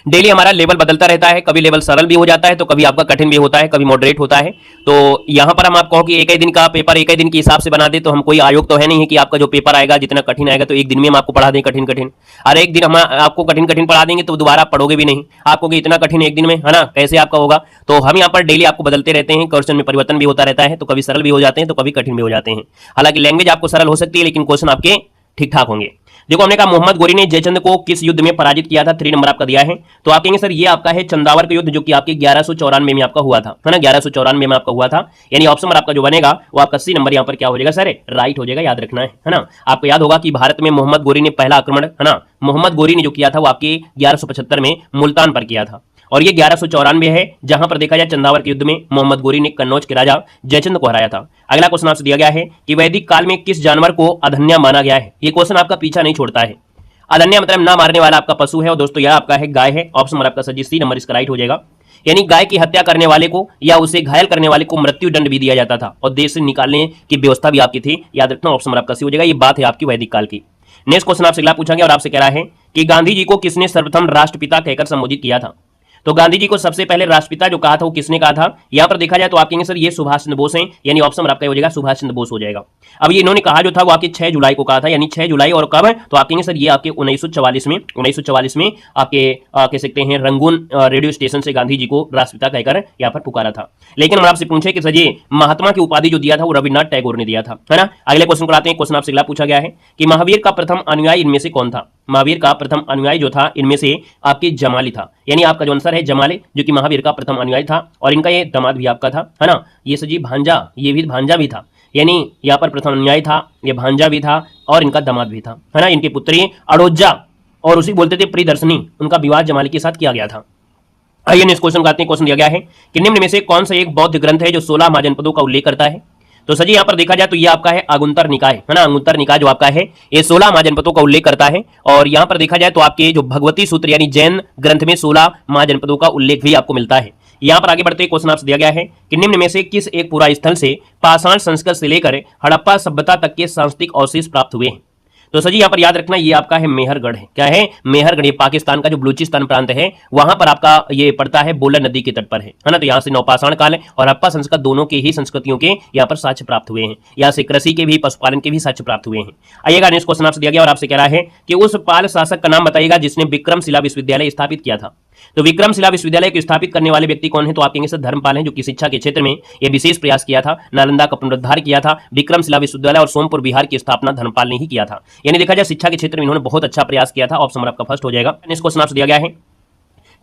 डेली हमारा लेवल बदलता रहता है, कभी लेवल सरल भी हो जाता है तो कभी आपका कठिन भी होता है, कभी मॉडरेट होता है। तो यहाँ पर हम आपको कहो कि एक ही दिन का पेपर एक ही दिन के हिसाब से बना दे, तो हम कोई आयोग तो है नहीं है कि आपका जो पेपर आएगा जितना कठिन आएगा तो एक दिन में हम आपको पढ़ा दें कठिन कठिन। और एक दिन हम आपको कठिन कठिन पढ़ा देंगे तो दोबारा पढ़ोगे भी नहीं, आपको कि इतना कठिन एक दिन में, है ना, कैसे आपका होगा। तो हम यहाँ पर डेली आपको बदलते रहते हैं, क्वेश्चन में परिवर्तन भी होता रहता है, तो कभी सरल भी हो जाते हैं तो कभी कठिन भी हो जाते हैं। हालांकि लैंग्वेज आपको सरल हो सकती है लेकिन क्वेश्चन आपके ठीक ठाक होंगे। देखो हमने कहा मोहम्मद गोरी ने जयचंद को किस युद्ध में पराजित किया था, 3 नंबर आपका दिया है। तो आप कहेंगे सर ये आपका है चंदावर का युद्ध जो कि आपके 1194 में आपका हुआ था, है ना, 1194 में आपका हुआ था। यानी ऑप्शन नंबर आपका जो बनेगा वो आपका सी नंबर यहाँ पर क्या हो जाएगा सर, राइट हो जाएगा, याद रखना है ना। आपको याद होगा कि भारत में मोहम्मद गोरी ने पहला आक्रमण, है ना, मोहम्मद गोरी ने जो किया था वो आपके 1175 में मुल्तान पर किया था, और ये 1194 है जहां पर देखा जाए चंदावर के युद्ध में मोहम्मद गोरी ने कन्नौज के राजा जयचंद को हराया था। अगला क्वेश्चन आपसे दिया गया है कि वैदिक काल में किस जानवर को अधन्या माना गया है। ये क्वेश्चन आपका पीछा नहीं छोड़ता है। अधन्या मतलब ना मारने वाला आपका पशु है, और दोस्तों यह आपका है गाय है। ऑप्शन नंबर आपका सजी सी नंबर इसका राइट हो जाएगा। यानी गाय की हत्या करने वाले को या उसे घायल करने वाले को मृत्यु दंड भी दिया जाता था और देश से निकालने की व्यवस्था भी आपकी थी, याद रखना। ऑप्शन नंबर आपका सी हो जाएगा। ये बात है आपकी वैदिक काल की। नेक्स्ट क्वेश्चन आपसे अगला पूछा गया और आपसे कह रहा है कि गांधी जी को किसने सर्वप्रथम राष्ट्रपिता कहकर संबोधित किया था। तो गांधी जी को सबसे पहले राष्ट्रपिता जो कहा था वो किसने कहा था। यहां पर देखा जाए तो आप कहेंगे सर ये सुभाष चंद्र बोस हैं, यानी ऑप्शन नंबर आपका हो जाएगा सुभाष चंद्र बोस हो जाएगा। अब ये इन्होंने कहा जो था वो आपके 6 जुलाई को कहा था, यानी 6 जुलाई, और कब, तो आप कहेंगे सर ये आपके 1944 में आपके कह सकते हैं रंगून रेडियो स्टेशन से गांधी जी को राष्ट्रपिता कहकर यहाँ पर पुकारा था। लेकिन हम आपसे पूछे कि सर ये महात्मा की उपाधि जो दिया था वो रविन्द्रनाथ टैगोर ने दिया था, है ना। अगले क्वेश्चन को आते हैं। क्वेश्चन आपसे अगला पूछा गया है कि महावीर का प्रथम अनुयायी इनमें से कौन था। महावीर का प्रथम अनुयायी जो था इनमें से आपके जमाली था, यानी आपका जो आंसर है जमाली, जो कि महावीर का प्रथम अनुयायी था, और इनका ये दामाद भी आपका था, है ना। ये सजी भांजा, ये भी भांजा भी था, यानी यहाँ पर प्रथम अनुयायी था, ये भांजा भी था और इनका दामाद भी था, है ना। इनकी पुत्री अड़ोजा और उसी बोलते थे प्रियदर्शनी, उनका विवाह जमाली के साथ किया गया था। आइए नेक्स्ट क्वेश्चन का आते हैं। क्वेश्चन दिया गया है कि निम्न में से कौन सा एक बौद्ध ग्रंथ है जो 16 महाजनपदों का उल्लेख करता है। तो सजी यहाँ पर देखा जाए तो ये आपका है आगुंतर निकाय, है ना। आगुंतर निकाय जो आपका है ये 16 महाजनपदों का उल्लेख करता है, और यहाँ पर देखा जाए तो आपके जो भगवती सूत्र यानी जैन ग्रंथ में 16 महाजनपदों का उल्लेख भी आपको मिलता है। यहाँ पर आगे बढ़ते क्वेश्चन आपसे दिया गया है कि निम्न में से किस एक पुरा स्थल से पाषाण संस्कृत से लेकर हड़प्पा सभ्यता तक के सांस्कृतिक अवशेष प्राप्त हुए हैं। तो सजी यहाँ पर याद रखना ये आपका है मेहरगढ़ है। क्या है, मेहरगढ़। ये पाकिस्तान का जो बलूचिस्तान प्रांत है वहां पर आपका ये पड़ता है, बोलन नदी के तट पर है ना। तो यहाँ से नवपाषाण काल और हड़प्पा संस्कृत दोनों के ही संस्कृतियों के यहाँ पर साक्ष्य प्राप्त हुए हैं। यहाँ से कृषि के भी, पशुपालन के भी साक्ष्य प्राप्त हुए हैं। आइएगा नेक्स्ट क्वेश्चन आपसे दिया गया और आपसे कह रहा है कि उस पाल शासक का नाम बताइएगा जिसने विक्रमशिला विश्वविद्यालय स्थापित किया था। तो विक्रमशिला विश्वविद्यालय को स्थापित करने वाले व्यक्ति कौन है, तो आप कहेंगे सर धर्मपाल हैं, जो कि शिक्षा के क्षेत्र में ये विशेष प्रयास किया था। नालंदा का पुनरुद्धार किया था, विक्रमशिला विश्वविद्यालय और सोमपुर बिहार की स्थापना धर्मपाल ने ही किया था। यानी देखा जाए शिक्षा के क्षेत्र में इन्होंने बहुत अच्छा प्रयास किया था। ऑप्शन नंबर आपका फर्स्ट हो जाएगा। नेक्स्ट क्वेश्चन आपसे दिया गया है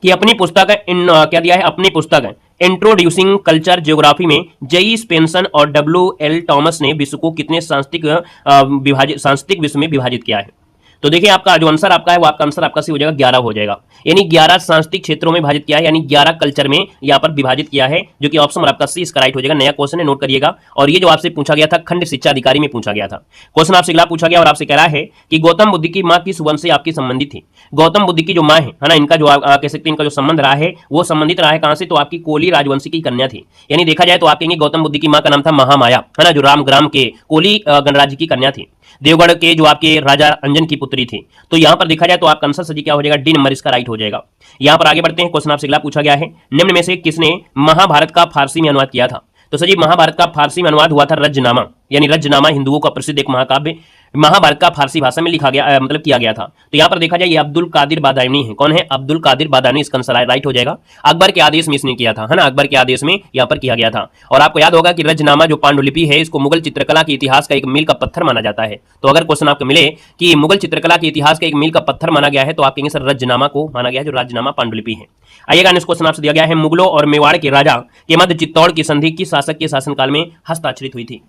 कि अपनी पुस्तक क्या दिया है, अपनी पुस्तक इंट्रोड्यूसिंग कल्चर ज्योग्राफी में जेई स्पेंसन और WL टॉमस ने विश्व को कितने सांस्कृतिक विश्व में विभाजित किया है। तो देखिए आपका जो आंसर आपका है वो आपका आंसर आपका सी हो जाएगा 11 हो जाएगा। यानी 11 सांस्कृतिक क्षेत्रों में विभाजित किया है, यानी 11 कल्चर में यहाँ पर विभाजित किया है, जो कि ऑप्शन आपका सी इसका राइट हो जाएगा। नया क्वेश्चन है, नोट करिएगा। और ये जो आपसे पूछा गया था खंड शिक्षा अधिकारी में पूछा गया था क्वेश्चन, आपसे अगला पूछा गया और आपसे कह रहा है कि गौतम बुद्ध की माँ किस वंश से आपकी संबंधित थी। गौतम बुद्ध की जो माँ है ना, इनका जो कह सकते हैं इनका जो संबंध रहा है वो संबंधित रहा है कहां से, तो आपकी कोली राजवंशी की कन्या थी। यानी देखा जाए तो आप कहेंगे गौतम बुद्ध की माँ का नाम था महामाया, है ना, जो रामग्राम के कोली गणराज्य की कन्या थी। देवगढ़ के जो आपके राजा अंजन की पुत्री थी। तो यहां पर देखा जाए तो आपका आंसर सजी क्या हो जाएगा, डी नंबर इसका राइट हो जाएगा। यहां पर आगे बढ़ते हैं। क्वेश्चन आपसे अगला पूछा गया है, निम्न में से किसने महाभारत का फारसी में अनुवाद किया था। तो सजी महाभारत का फारसी में अनुवाद हुआ था रज्जनामा, यानी रज्जनामा हिंदुओं का प्रसिद्ध एक महाकाव्य महाभारत का फारसी भाषा में लिखा गया, मतलब किया गया था। तो यहाँ पर देखा जाए ये अब्दुल कादिर बादानी है। कौन है, अब्दुल कादिर बादानी, इसका आंसर राइट हो जाएगा। अकबर के आदेश में इसने किया था, है ना, अकबर के आदेश में यहाँ पर किया गया था। और आपको याद होगा कि रज्जनामा जो पांडुलिपि है इसको मुगल चित्रकला के इतिहास का एक मील का पत्थर माना जाता है। तो अगर क्वेश्चन आपको मिले कि मुगल चित्रकला के इतिहास का एक मील का पत्थर माना गया है तो आप कहेंगे सर रज्जनामा को माना गया है, जो रज्जनामा पांडुलिपि है। आइएगा नेक्स्ट क्वेश्चन आपसे दिया गया है, मुगलों और मेवाड़ के राजा के मध्य चित्तौड़ की संधि किस शासक के शासनकाल में हस्ताक्षरित हुई थी।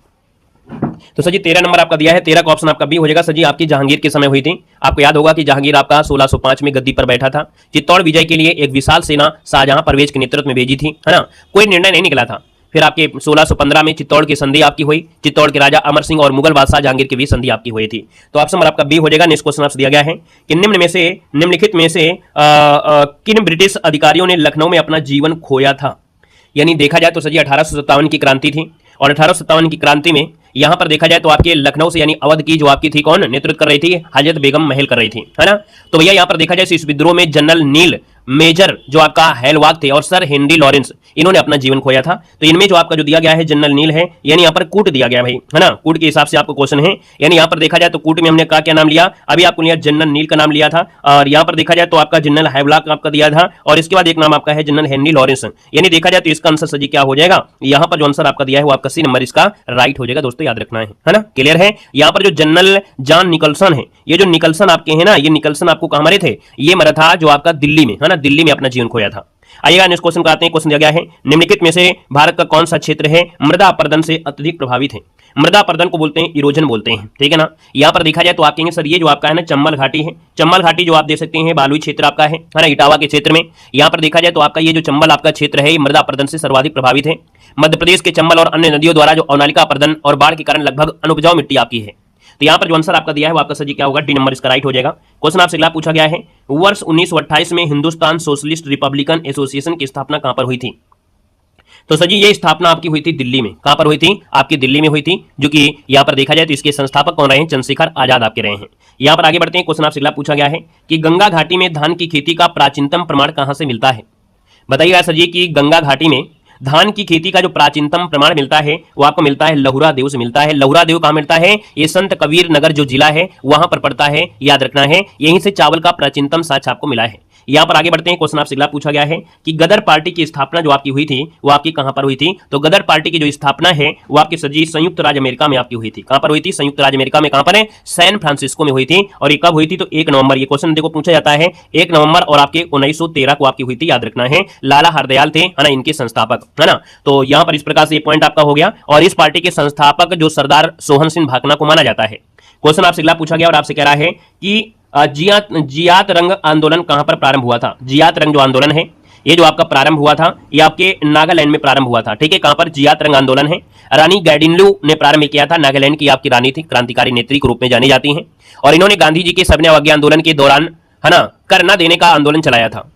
तो सर जी 13 नंबर आपका दिया है, 13 का ऑप्शन आपका बी हो जाएगा। सर जी आपकी जहांगीर के समय हुई थी। आपको याद होगा कि जहांगीर आपका 1605 में गद्दी पर बैठा था। चित्तौड़ विजय के लिए एक विशाल सेना शाहजहां परवेज के नेतृत्व में भेजी थी, है ना, कोई निर्णय नहीं निकला था। फिर आपके 1615 में चित्तौड़ की संधि आपकी हुई, चित्तौड़ के राजा अमर सिंह और मुगल बादशाह जहांगीर की भी संधि आपकी हुई थी। तो ऑप्शन नंबर आपका बी हो जाएगा। नेक्स्ट क्वेश्चन आपसे दिया गया है कि निम्नलिखित में से किन ब्रिटिश अधिकारियों ने लखनऊ में अपना जीवन खोया था। यानी देखा जाए तो सर जी 1857 की क्रांति थी, और 1857 की क्रांति में यहां पर देखा जाए तो आपके लखनऊ से यानी अवध की जो आपकी थी कौन नेतृत्व कर रही थी, हजरत बेगम महल कर रही थी, है ना। तो भैया यहां पर देखा जाए इस विद्रोह में जनरल नील मेजर जो आपका हेलवाग थे और सर हेनरी लॉरेंस, इन्होंने अपना जीवन खोया था। तो इनमें जो आपका जो दिया गया है जनरल नील है, यानी यहाँ पर कूट दिया गया भाई, है ना, कूट के हिसाब से आपको क्वेश्चन है। यानी यहाँ पर देखा जाए तो कूट में हमने का क्या नाम लिया, अभी आपको लिया जनरल नील का नाम लिया था, और यहाँ पर देखा जाए तो आपका जनरल हेवलॉक आपका दिया था, और इसके बाद एक नाम आपका है जनरल हेनरी लॉरेंस। यानी देखा जाए तो इसका आंसर सजी क्या हो जाएगा, यहाँ पर जो आंसर आपका दिया है वो आपका सी नंबर इसका राइट हो जाएगा। दोस्तों याद रखना है ना, क्लियर है। यहाँ पर जो जनरल जॉन निकलसन है, ये जो निकलसन आपके है ना, ये निकलसन आपको कहां मरे थे, ये मरा था जो आपका दिल्ली में, है ना, दिल्ली में अपना जीवन खोया था। आइएगा नेक्स्ट क्वेश्चन कराते हैं। क्वेश्चन दिया गया है निम्नलिखित में से भारत का कौन सा क्षेत्र है मृदा अपरदन से अत्यधिक प्रभावित है। मृदा अपरदन को बोलते हैं इरोजन बोलते हैं, ठीक है ना। यहाँ पर देखा जाए तो आप कहेंगे सर ये जो आपका है ना चंबल घाटी है, चंबल घाटी जो आप देख सकते हैं बालुई क्षेत्र आपका है ना, इटावा के क्षेत्र में। यहाँ पर देखा जाए तो आपका ये जो चंबल आपका क्षेत्र है ये मृदा अपरदन से सर्वाधिक प्रभावित है। मध्य प्रदेश के चंबल और अन्य नदियों द्वारा जो अवनालिका अपरदन और बाढ़ के कारण लगभग अनुपजाऊ मिट्टी आपकी है। तो यहाँ पर जो आंसर आपका दिया है वो आपका सही क्या होगा, डी नंबर इसका राइट हो जाएगा। क्वेश्चन आपसे अगला पूछा गया है वर्ष 1928 में हिंदुस्तान सोशलिस्ट रिपब्लिकन एसोसिएशन की स्थापना कहां पर हुई थी। तो सर जी ये स्थापना आपकी हुई थी दिल्ली में। कहां पर हुई थी, आपकी दिल्ली में हुई थी, जो कि यहाँ पर देखा जाए तो इसके संस्थापक कौन रहे हैं, चंद्रशेखर आजाद आपके रहे हैं। यहाँ पर आगे बढ़ते हैं। क्वेश्चन आपसे अगला पूछा गया है कि गंगा घाटी में धान की खेती का प्राचीनतम प्रमाण कहां से मिलता है। बताइएगा सर जी कि गंगा घाटी में धान की खेती का जो प्राचीनतम प्रमाण मिलता है वो आपको मिलता है लहुरा देव से मिलता है। लहुरा देव कहां मिलता है, ये संत कबीर नगर जो जिला है वहां पर पड़ता है, याद रखना है। यहीं से चावल का प्राचीनतम साक्ष्य आपको मिला है। यहाँ पर आगे बढ़ते हैं। क्वेश्चन आपसे अगला पूछा गया है कि गदर पार्टी की स्थापना जो आपकी हुई थी वो आपकी कहां पर हुई थी। तो गदर पार्टी की जो स्थापना है वो आपकी सजी संयुक्त राज्य अमेरिका में आपकी हुई थी। कहां पर हुई थी, संयुक्त राज्य अमेरिका में। कहां पर है, सैन फ्रांसिस्को में हुई थी। और ये कब हुई थी, तो 1 नवंबर। ये क्वेश्चन देखो पूछा जाता है 1 नवंबर और आपके 1913 को आपकी हुई थी, याद रखना है। लाला हरदयाल थे, है ना, इनके संस्थापक, है ना। तो यहाँ पर इस प्रकार से ये पॉइंट आपका हो गया। और इस पार्टी के संस्थापक जो सरदार सोहन सिंह भाकना को माना जाता है। क्वेश्चन आपसे अगला पूछा गया और आपसे कह रहा है कि जियात रंग आंदोलन कहां पर प्रारंभ हुआ था। जियात रंग जो आंदोलन है ये जो आपका प्रारंभ हुआ था ये आपके नागालैंड में प्रारंभ हुआ था, ठीक है। कहां पर, जियात रंग आंदोलन है। रानी गैडिनलू ने प्रारंभ किया था, नागालैंड की आपकी रानी थी, क्रांतिकारी नेत्री के रूप में जानी जाती हैं। और इन्होंने गांधी जी के सविनय अवज्ञा आंदोलन के दौरान, है ना, कर न देने का आंदोलन चलाया था।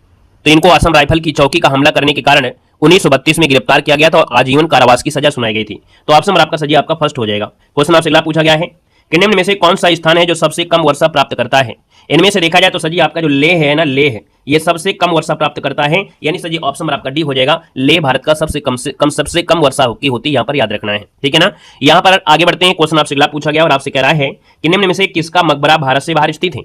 तो इनको असम राइफल की चौकी का हमला करने के कारण 1932 में गिरफ्तार किया गया था और आजीवन कारावास की सजा सुनाई गई थी। तो ऑप्शन आपका सही आपका फर्स्ट हो जाएगा। क्वेश्चन आपसे अगला पूछा गया है कि निम्न में से कौन सा स्थान है जो सबसे कम वर्षा प्राप्त करता है। इनमें से देखा जाए तो सजी आपका जो लेह है ना, लेह ये सबसे कम वर्षा प्राप्त करता है, यानी सजी ऑप्शन आपका डी हो जाएगा। लेह भारत का सबसे कम वर्षा की होती है, यहाँ पर याद रखना है, ठीक है ना। यहाँ पर आगे बढ़ते हैं। क्वेश्चन आपसे अगला पूछा गया और आपसे कह रहा है कि निम्न में से किसका मकबरा भारत से बाहर स्थित है।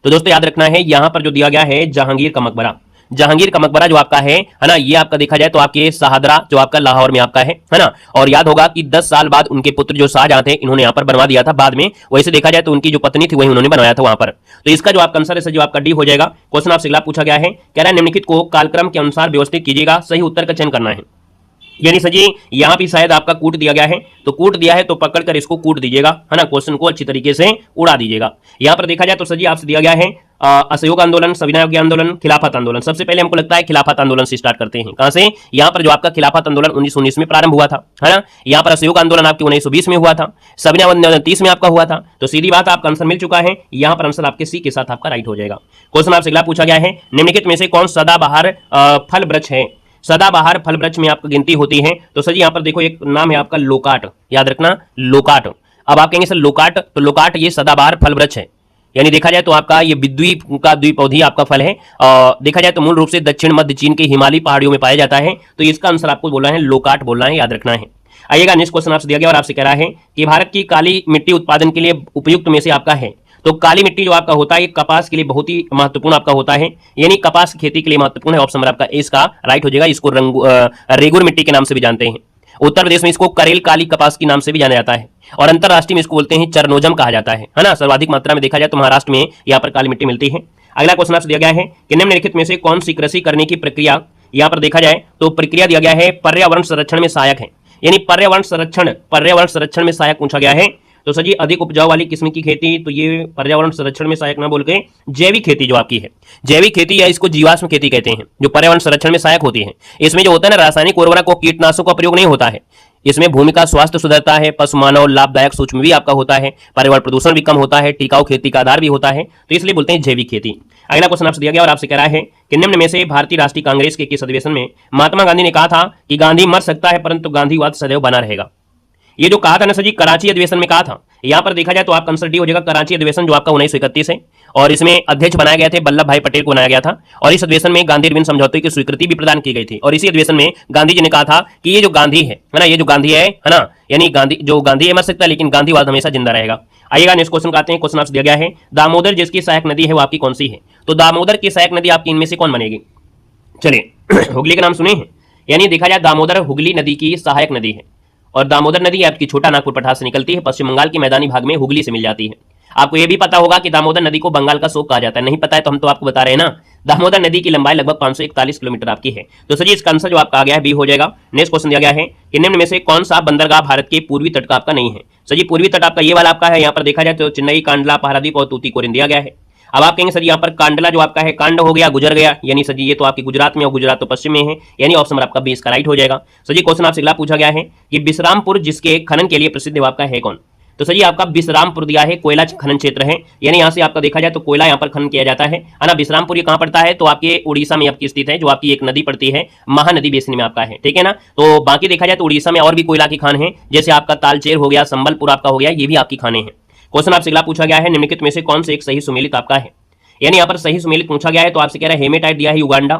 तो दोस्तों याद रखना है यहाँ पर जो दिया गया है जहांगीर का मकबरा। जहांगीर का मकबरा जो आपका है ना, ये आपका देखा जाए तो आपके शाहदरा जो आपका लाहौर में आपका है ना। और याद होगा कि 10 साल बाद उनके पुत्र जो शाहजहां थे इन्होंने यहाँ पर बनवा दिया था बाद में। वैसे देखा जाए तो उनकी जो पत्नी थी वही उन्होंने बनवाया था वहां पर। तो इसका जो आपका आंसर है जो आपका डी हो जाएगा। क्वेश्चन आपसे अगला पूछा गया है, कह रहा है निम्नलिखित को कालक्रम के अनुसार व्यवस्थित कीजिएगा, सही उत्तर का चयन करना है। यानी सजी यहाँ भी शायद आपका कूट दिया गया है, तो कूट दिया है तो पकड़कर इसको कूट दीजिएगा, है ना, क्वेश्चन को अच्छी तरीके से उड़ा दीजिएगा। यहाँ पर देखा जाए तो सजी आपसे दिया गया है असहयोग आंदोलन, सविनय अवज्ञा आंदोलन, खिलाफत आंदोलन। सबसे पहले हमको लगता है खिलाफत आंदोलन से स्टार्ट करते हैं। कहां से, यहाँ पर जो आपका खिलाफत आंदोलन 1919 में प्रारंभ हुआ था, है ना। यहाँ पर असहयोग आंदोलन आपके 1920 में हुआ था, सविनय अवज्ञा 30 में आपका हुआ था। तो सीधी बात आपका आंसर मिल चुका है। यहाँ पर आंसर आपके सी के साथ आपका राइट हो जाएगा। क्वेश्चन आपसे अगला पूछा गया है, निम्नलिखित में से कौन सदाबहार फल वृक्ष है। सदाबहार फल वृक्ष में आपकी गिनती होती है। तो सर यहाँ पर देखो एक नाम है आपका लोकाट, याद रखना लोकाट। अब आप कहेंगे सर लोकाट, तो लोकाट ये सदाबहार फल वृक्ष है। यानी देखा जाए तो आपका ये विद्वीप का द्विपौधी आपका फल है। देखा जाए तो मूल रूप से दक्षिण मध्य चीन के हिमालयी पहाड़ियों में पाया जाता है। तो इसका आंसर आपको बोलना है लोकाट बोलना है, याद रखना है। आइएगा नेक्स्ट क्वेश्चन आपसे दिया गया और आपसे कह रहा है कि भारत की काली मिट्टी उत्पादन के लिए उपयुक्त में से आपका है। तो काली मिट्टी जो आपका होता है कपास के लिए बहुत ही महत्वपूर्ण आपका होता है, यानी कपास खेती के लिए महत्वपूर्ण है। ऑप्शन आपका इसका राइट हो जाएगा। इसको रेगुर मिट्टी के नाम से भी जानते हैं। उत्तर प्रदेश में इसको करेल काली कपास के नाम से भी जाना जाता है और अंतरराष्ट्रीय में इसको बोलते हैं चरनोजम कहा जाता है ना। सर्वाधिक मात्रा में देखा जाए तो महाराष्ट्र में यहाँ पर काली मिट्टी मिलती है। अगला क्वेश्चन आपसे दिया गया है कि निम्नलिखित में से कौन सी कृषि करने की प्रक्रिया, यहाँ पर देखा जाए तो प्रक्रिया दिया गया है पर्यावरण संरक्षण में सहायक है। यानी पर्यावरण संरक्षण में सहायक पूछा गया है। तो सर जी अधिक उपजाऊ वाली किस्म की खेती, तो ये पर्यावरण संरक्षण में सहायक ना बोल के जैविक खेती जो आपकी है, जैविक खेती या इसको जीवाश्म खेती कहते हैं, जो पर्यावरण संरक्षण में सहायक होती है। इसमें जो होता है ना रासायनिक उर्वरक और कीटनाशकों का प्रयोग नहीं होता है। इसमें भूमि का स्वास्थ्य सुधरता है, पशु मानव लाभदायक सूक्ष्म भी आपका होता है, पर्यावरण प्रदूषण भी कम होता है, टिकाऊ खेती का आधार भी होता है। तो इसलिए बोलते हैं जैविक खेती। अगला क्वेश्चन आपसे दिया गया और आपसे कह रहा है कि निम्न में से भारतीय राष्ट्रीय कांग्रेस के किस अधिवेशन में महात्मा गांधी ने कहा था कि गांधी मर सकता है परंतु गांधीवाद सदैव बना रहेगा। ये जो कहा था ना सर जी, कराची अधिवेशन में कहा था, यहां पर देखा जाए तो आपका आंसर डी हो जाएगा, कराची अधिवेशन जो आपका 1931 है। और इसमें अध्यक्ष बनाया गया थे वल्लभ भाई पटेल को बनाया गया था। और इस अधिवेशन में गांधी अरविंद समझौते की स्वीकृति भी प्रदान की गई थी। और इसी अधिवेशन में गांधी जी ने कहा था कि ये जो गांधी है ना, ये जो गांधी है ना, यानी गांधी है मर सकता है लेकिन गांधीवाद हमेशा जिंदा रहेगा। आइएगा नेक्स्ट क्वेश्चन आते हैं। क्वेश्चन आपसे दिया गया है, दामोदर जिसकी सहायक नदी है वो आपकी कौन सी है? तो दामोदर की सहायक नदी आपकी इनमें से कौन बनेगी? चलिए हुगली का नाम सुने हैं, यानी देखा जाए दामोदर हुगली नदी की सहायक नदी है। और दामोदर नदी आपकी छोटा नागपुर पठार से निकलती है, पश्चिम बंगाल के मैदानी भाग में हुगली से मिल जाती है। आपको यह भी पता होगा कि दामोदर नदी को बंगाल का शोक कहा जाता है, नहीं पता है तो हम तो आपको बता रहे हैं ना। दामोदर नदी की लंबाई लगभग 541 किलोमीटर आपकी है। तो सर जी इसका आंसर जो आपका आ गया है बी हो जाएगा। नेक्स्ट क्वेश्चन दिया गया है कि निम्न में से कौन सा बंदरगाह भारत के पूर्वी तट का आपका नहीं है? सर जी पूर्वी तट आपका ये वाला आपका है, यहाँ पर देखा जाए तो चेन्नई, कांडला, पारादीप और तूतीकोरिन दिया गया है। अब आप कहेंगे सर यहाँ पर कांडला जो आपका है, कांड हो गया, गुजर गया, यानी सर जी ये तो आपकी गुजरात में और गुजरात तो पश्चिम में है, यानी ऑप्शन आपका 20 का राइट हो जाएगा। सर जी क्वेश्चन आपसे अगला पूछा गया है कि विश्रामपुर जिसके खनन के लिए प्रसिद्ध है आपका है कौन? तो सर जी आपका विश्रामपुर दिया है, कोयला खनन क्षेत्र है, यानी यहाँ से आपका देखा जाए तो कोयला यहाँ पर खनन किया जाता है ना। विश्रामपुर ये कहाँ पड़ता है? तो आपके उड़ीसा में आपकी स्थित है, जो आपकी एक नदी पड़ती है, महानदी बेसिन में आपका है, ठीक है ना। तो बाकी देखा जाए तो उड़ीसा में और भी कोयला की खान है, जैसे आपका तालचेर हो गया, संबलपुर आपका हो गया, ये भी आपकी खाने हैं। क्वेश्चन आपसे अगला पूछा गया है, निम्नलिखित में से कौन से एक सही सुमेलित आपका है? यानी यहाँ पर सही सुमेलित पूछा गया है, तो आपसे कह रहा है हेमेटाइट दिया है युगांडा।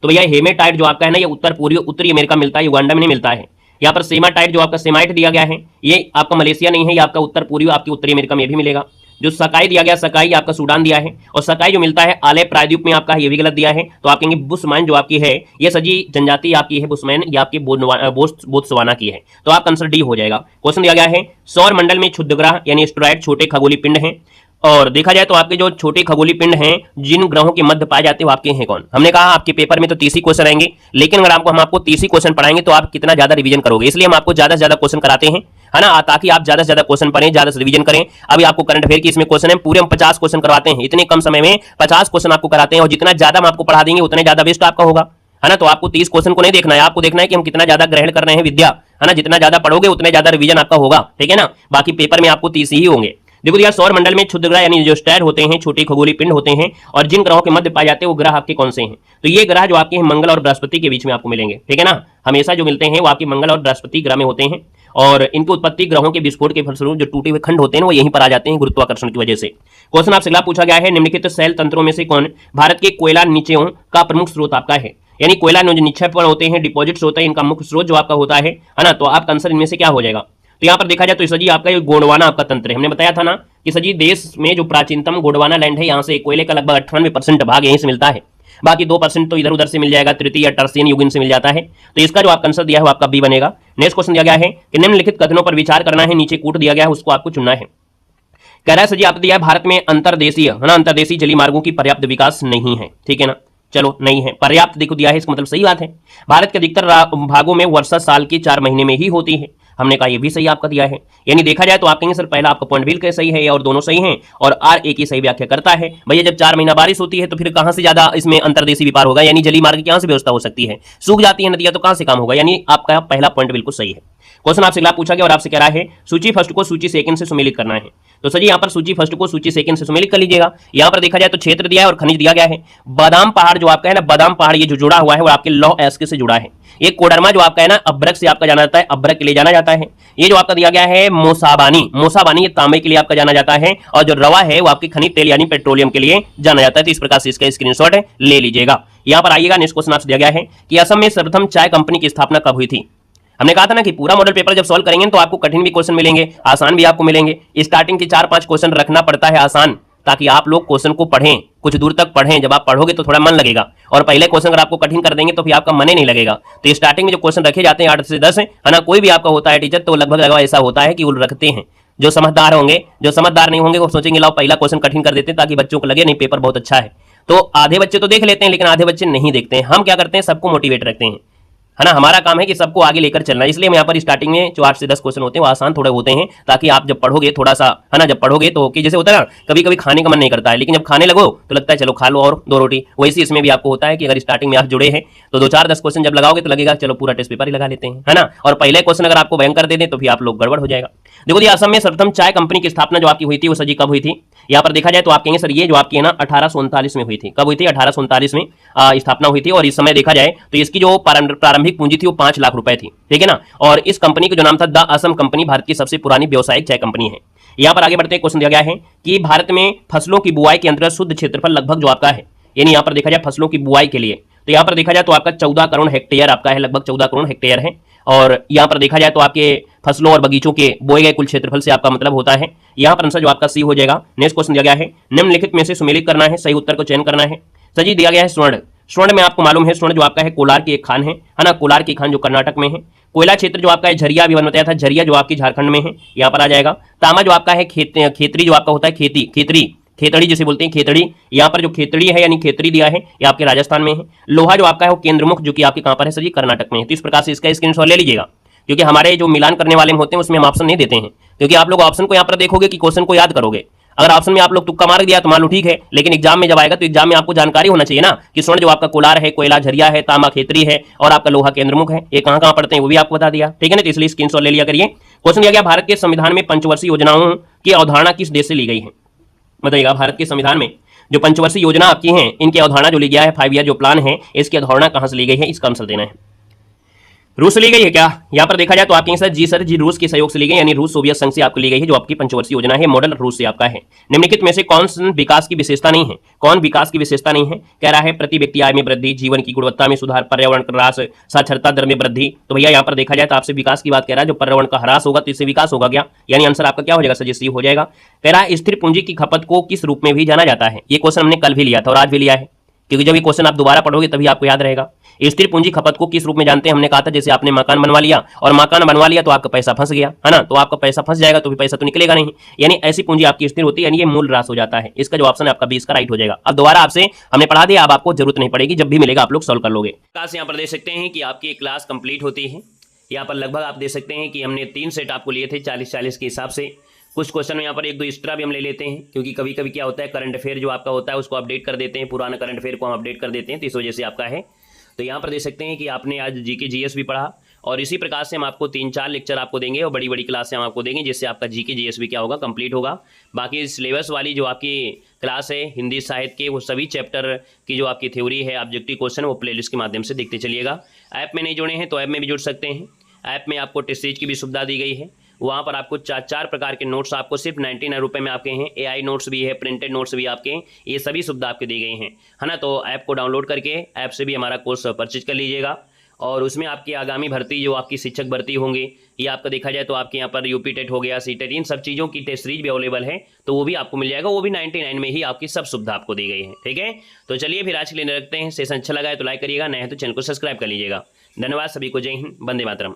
तो भैया हेमेटाइट जो आपका है ना, ये उत्तरी अमेरिका मिलता है, युगांडा में नहीं मिलता है। यहाँ पर सेमाटाइट जो आपका सेमाइट दिया गया है, ये आपका मलेशिया नहीं है, ये आपका उत्तर पूर्वी आपकी उत्तरी अमेरिका में भी मिलेगा। जो सकाई दिया गया, सकाई आपका सूडान दिया है, और सकाई जो मिलता है आले प्रायद्वीप में आपका, ये भी गलत दिया है। तो आप कहेंगे बुशमैन जो आपकी है, ये सजी जनजाति आपकी है बुशमैन, ये आपकी बोत्सवाना की है। तो आप आंसर डी हो जाएगा। क्वेश्चन दिया गया है, सौर मंडल में क्षुद्रग्रह यानी एस्टेरॉयड छोटे खगोलीय पिंड हैं, और देखा जाए तो आपके जो छोटे खगोलीय पिंड हैं जिन ग्रहों के मध्य पाए जाते हैं वो आपके हैं कौन? हमने कहा आपके पेपर में तो 30 ही क्वेश्चन आएंगे, लेकिन अगर हम आपको 30 ही क्वेश्चन पढ़ाएंगे तो आप कितना ज्यादा रिवीजन करोगे, इसलिए हम आपको ज्यादा से ज्यादा क्वेश्चन कराते हैं, है ना, ताकि आप ज्यादा से ज्यादा क्वेश्चन पढ़ें, ज्यादा से रिवीजन करें। अभी आपको करंट अफेयर की इसमें क्वेश्चन है, पूरे हम 50 क्वेश्चन करवाते हैं, इतने कम समय में 50 क्वेश्चन आपको कराते हैं, और जितना ज्यादा हम आपको पढ़ा देंगे उतना ज्यादा बेस्ट आपका होगा, है ना। तो आपको 30 क्वेश्चन को नहीं देखना है, आपको देखना है कि हम कितना ज्यादा ग्रहण कर रहे हैं विद्या, है ना। जितना ज्यादा पढ़ोगे उतना ज्यादा रिवीजन आपका होगा, ठीक है ना। बाकी पेपर में आपको 30 ही होंगे। देखो यार, सौर मंडल में क्षुद्रग्रह यानी जो स्टार होते हैं, छोटे खगोलीय पिंड होते हैं, और जिन ग्रहों के मध्य पाए जाते हैं वो ग्रह आपके कौन से हैं? तो ये ग्रह जो आपके हैं मंगल और बृहस्पति के बीच में आपको मिलेंगे, ठीक है ना। हमेशा जो मिलते हैं वो आपके मंगल और बृहस्पति ग्रह में होते हैं, और इनकी उत्पत्ति ग्रहों के विस्फोट के फलस्वरूप जो टूटे हुए खंड होते हैं वो यहीं पर आ जाते हैं गुरुत्वाकर्षण की वजह से। क्वेश्चन आपसे अगला पूछा गया है, निम्नलिखित शैल तंत्रों में से कौन भारत के कोयला निचयों का प्रमुख स्रोत आपका है? यानी कोयला जो निक्षेप होते हैं, डिपॉजिट्स होते हैं, इनका मुख्य स्रोत जो आपका होता है ना। तो आपका आंसर इनमें से क्या हो जाएगा? तो यहाँ पर देखा जाए तो सजी आपका ये गोंडवाना आपका तंत्र है। हमने बताया था ना कि सजी देश में जो प्राचीनतम गोंडवाना लैंड है, यहाँ से कोयले का लगभग 98% भाग यहीं से मिलता है, बाकी 2% तो इधर उधर से मिल जाएगा, तृतीय या टर्सियन युग से मिल जाता है। तो इसका जो आपका आंसर दिया है वो आपका बी बनेगा। नेक्स्ट क्वेश्चन दिया गया है कि निम्नलिखित कथनों पर विचार करना है, नीचे कूट दिया गया है उसको आपको चुनना है। कह रहा है सजी आपने दिया है भारत में अंतर्देशीय, है ना, अंतर्देशीय जलीय मार्गों की पर्याप्त विकास नहीं है, ठीक है ना। चलो नहीं है, पर्याप्त देखो दिया है, इसका मतलब सही बात है। भारत के अधिकतर भागों में वर्षा साल के 4 महीने में ही होती है, हमने कहा ये भी सही आपका दिया है। यानी देखा जाए तो आप कहेंगे सर पहला आपका पॉइंट बिल्कुल सही है और दोनों सही हैं, और आर एक ही सही व्याख्या करता है। भैया जब 4 महीना बारिश होती है तो फिर कहां से ज्यादा इसमें अंतर्देशीय व्यापार होगा, यानी जलीय मार्ग की कहां से व्यवस्था हो सकती है? सूख जाती है नदियां तो कहां से काम होगा, यानी आपका पहला पॉइंट बिल्कुल सही है। क्वेश्चन आपसे अगला पूछा गया और आपसे कह रहा है सूची फर्स्ट को सूची सेकंड से सुमेलित करना है। तो सर जी यहाँ पर सूची फर्स्ट को सूची सेकंड से सुमेलित कर लीजिएगा। यहाँ पर देखा जाए तो क्षेत्र दिया है और खनिज दिया गया है। बादाम पहाड़ जो आपका है ना, बादाम पहाड़ ये जो जुड़ा हुआ है वो आपके लौह अयस्क से जुड़ा है। ये कोडरमा जो आपका है ना, अब्रक से आपका जाना जाता है, अब्रक के लिए जाना जाता है। ये जो आपका दिया गया है मोसाबानी, मोसाबानी ये तांबे के लिए आपका जाना जाता है, और जो रवा है वो आपकी खनिज तेल यानी पेट्रोलियम के लिए जाना जाता है। तो इस प्रकार से इसका स्क्रीनशॉट ले लीजिएगा। यहाँ पर आइएगा, नेक्स्ट क्वेश्चन आपसे दिया गया है कि असम में सर्वप्रथम चाय कंपनी की स्थापना कब हुई थी? हमने कहा था ना कि पूरा मॉडल पेपर जब सॉल्व करेंगे तो आपको कठिन भी क्वेश्चन मिलेंगे, आसान भी आपको मिलेंगे। स्टार्टिंग के 4-5 क्वेश्चन रखना पड़ता है आसान, ताकि आप लोग क्वेश्चन को पढ़ें, कुछ दूर तक पढ़ें। जब आप पढ़ोगे तो थोड़ा मन लगेगा, और पहले क्वेश्चन अगर आपको कठिन कर देंगे तो फिर आपका मन ही नहीं लगेगा। तो स्टार्टिंग में जो क्वेश्चन रखे जाते हैं 8 से 10 है ना, कोई भी आपका होता है टीचर तो लगभग ऐसा होता है कि वो रखते हैं। जो समझदार होंगे, जो समझदार नहीं होंगे वो सोचेंगे लाओ पहला क्वेश्चन कठिन कर देते हैं, ताकि बच्चों को लगे नहीं पेपर बहुत अच्छा है। तो आधे बच्चे तो देख लेते हैं लेकिन आधे बच्चे नहीं देखते हैं। हम क्या करते हैं, सबको मोटिवेट रखते हैं, है ना। हमारा काम है कि सबको आगे लेकर चलना, इसलिए हम यहाँ पर स्टार्टिंग में जो 8 से 10 क्वेश्चन होते हैं वो आसान थोड़े होते हैं, ताकि आप जब पढ़ोगे थोड़ा सा, है ना, जब पढ़ोगे तो कि जैसे होता है ना कभी कभी खाने का मन नहीं करता है, लेकिन जब खाने लगो तो लगता है चलो खा लो और 2 रोटी। वैसे इसमें भी आपको होता है कि अगर स्टार्टिंग में आप जुड़े हैं तो 2-4-10 क्वेश्चन जब लगाओगे तो लगेगा चलो पूरा टेस्ट पेपर ही लगा लेते हैं, है ना। और पहले क्वेश्चन अगर आपको भयंकर दे दें तो फिर आप लोग गड़बड़ हो जाएगा। देखो जी, असम में सर्वप्रथम चाय कंपनी की स्थापना जो आपकी हुई थी वो सजी कब हुई थी? यहाँ पर देखा जाए तो आप कहेंगे सर ये जो आपकी है ना 1839 में हुई थी। कब हुई थी? 1839 में स्थापना हुई थी। और इस समय देखा जाए तो इसकी जो प्रारंभिक प्रारंभिक पूंजी थी वो 5 लाख रुपए थी, ठीक है ना। और इस कंपनी का जो नाम था द असम कंपनी, भारत की सबसे पुरानी व्यवसायिक चाय कंपनी है। यहाँ पर आगे बढ़ते हैं, क्वेश्चन दिया गया है कि भारत में फसलों की बुआई के अंतर्गत शुद्ध क्षेत्रफल लगभग जो आपका है, यानी यहाँ पर देखा जाए फसलों की बुआई के लिए, तो यहाँ पर देखा जाए तो आपका 14 करोड़ हेक्टेयर आपका है, लगभग 14 करोड़ हेक्टेयर है। और यहाँ पर देखा जाए तो आपके फसलों और बगीचों के बोए गए कुल क्षेत्रफल से आपका मतलब होता है। यहाँ पर आंसर जो आपका सी हो जाएगा। नेक्स्ट क्वेश्चन दिया गया है, निम्नलिखित में से सुमेलित करना है, सही उत्तर को चयन करना है। सही दिया गया है स्वर्ण। स्वर्ण में आपको मालूम है स्वर्ण जो आपका है कोलार की एक खान है ना, कोलार की खान जो कर्नाटक में है। कोयला क्षेत्र जो आपका है झरिया, अभी बताया था झरिया जो आपकी झारखंड में है, यहाँ पर आ जाएगा। तांबा जो आपका है खेतरी जो आपका होता है खेतड़ी जिसे बोलते हैं खेतड़ी, यहाँ पर जो खेतड़ी है यानी खेतरी दिया है ये आपके राजस्थान में है। लोहा जो आपका है वो केंद्रमुख जो कि आपके कहां पर है सर, ये कर्नाटक में है। तो इस प्रकार से इसका स्क्रीनशॉट ले लीजिएगा, क्योंकि हमारे जो मिलान करने वाले होते हैं उसमें हम ऑप्शन नहीं देते हैं, क्योंकि आप लोग ऑप्शन को यहाँ पर देखोगे कि क्वेश्चन को याद करोगे। अगर ऑप्शन में आप लोग तुक्का मार दिया तो मान लो ठीक है, लेकिन एग्जाम में जब आएगा तो एग्जाम में आपको जानकारी होना चाहिए ना कि स्वर्ण जो आपका कोलार है, कोयला झरिया है, तांबा खेतरी है और आपका लोहा केंद्रमुख है, ये कहां पड़ते हैं वो भी आपको बता दिया, ठीक है ना। तो इसलिए स्क्रीनशॉट ले लिया करिए। क्वेश्चन दिया गया, भारत के संविधान में पंचवर्षीय योजनाओं की अवधारणा किस देश से ली गई है, बताइएगा। भारत के संविधान में जो पंचवर्षीय योजना आपकी हैं इनकी अवधारणा जो ली गया है, 5 ईयर जो प्लान है, इसकी अवधारणा कहां से ली गई है, इसका आंसर देना है। रूस से ली गई है क्या, यहाँ पर देखा जाए तो आपके सर जी सर जी रूस के सहयोग से ली गई, यानी रूस सोवियत संघ से आपको ली गई है जो आपकी पंचवर्षीय योजना है, मॉडल रूस से आपका है। निम्नलिखित में से कौन विकास की विशेषता नहीं है, कौन विकास की विशेषता नहीं है, कह रहा है प्रति व्यक्ति आय में वृद्धि, जीवन की गुणवत्ता में सुधार, पर्यावरण का ह्रास, साक्षरता दर में वृद्धि। तो भैया यहाँ पर देखा जाए तो आपसे विकास की बात कह रहा है, जो पर्यावरण का ह्रास होगा तो इससे विकास होगा क्या, यानी आंसर आपका क्या हो जाएगा, सजेस्ट हो जाएगा। कह रहा है स्थिर पूंजी की खपत को किस रूप में भी जाना जाता है, ये क्वेश्चन हमने कल भी लिया था और आज भी लिया है, क्योंकि जब ये क्वेश्चन आप दोबारा पढ़ोगे तभी आपको याद रहेगा। स्थिर पूंजी खपत को किस रूप में जानते हैं, हमने कहा था जैसे आपने मकान बनवा लिया और मकान बनवा लिया तो आपका पैसा फंस गया है ना, तो आपका पैसा फंस जाएगा तो भी पैसा तो निकलेगा नहीं, यानी ऐसी पूंजी आपकी स्थिर होती है, यानी ये मूल ह्रास हो जाता है। इसका जो ऑप्शन है आपका 20 का राइट हो जाएगा। अब दोबारा आपसे हमने पढ़ा दिया, अब आपको जरूरत नहीं पड़ेगी, जब भी मिलेगा आप लोग सॉल्व कर लोगे। क्लास यहाँ पर देख सकते हैं कि आपकी क्लास कंप्लीट होती है। यहाँ पर लगभग आप देख सकते हैं कि हमने 3 सेट आपको लिए थे 40-40 के हिसाब से। कुछ क्वेश्चन में यहाँ पर 1-2 एक्स्ट्रा भी हम ले लेते हैं, क्योंकि कभी कभी क्या होता है करंट अफेयर जो आपका होता है उसको अपडेट कर देते हैं, पुराना करंट अफेयर को हम अपडेट कर देते हैं, तो इस वजह से आपका है। तो यहाँ पर देख सकते हैं कि आपने आज जीके जीएस भी पढ़ा और इसी प्रकार से हम आपको 3-4 लेक्चर आपको देंगे और बड़ी बड़ी क्लास से हम आपको देंगे, जिससे आपका जीके जीएस भी क्या होगा, कंप्लीट होगा। बाकी सिलेबस वाली जो आपकी क्लास है हिंदी साहित्य के, वो सभी चैप्टर की जो आपकी थ्योरी है, ऑब्जेक्टिव क्वेश्चन, वो प्लेलिस्ट के माध्यम से देखते चलिएगा। ऐप में नहीं जुड़े हैं तो ऐप में भी जुड़ सकते हैं। ऐप में आपको टेस्ट सीरीज की भी सुविधा दी गई है, वहाँ पर आपको 4 प्रकार के नोट्स आपको सिर्फ 99 रुपये में आपके हैं। AI नोट्स भी है, प्रिंटेड नोट्स भी आपके हैं, ये सभी सुविधा आपके दी गई हैं, है ना। तो ऐप को डाउनलोड करके ऐप से भी हमारा कोर्स परचेज कर लीजिएगा और उसमें आपकी आगामी भर्ती जो आपकी शिक्षक भर्ती होंगे, ये आपका देखा जाए तो आपके यहाँ पर यूपी टेट हो गया, सीटेट, इन सब चीज़ों की टेस्ट सीरीज भी अवेलेबल है, तो वो भी आपको मिल जाएगा। वो भी 99 में ही आपकी सब सुविधा आपको दी गई है, ठीक है। तो चलिए फिर आज के लिए रखते हैं। सेशन अच्छा लगा है तो लाइक करिएगा, नए हैं तो चैनल को सब्सक्राइब कर लीजिएगा। धन्यवाद सभी को, जय हिंद, वंदे मातरम।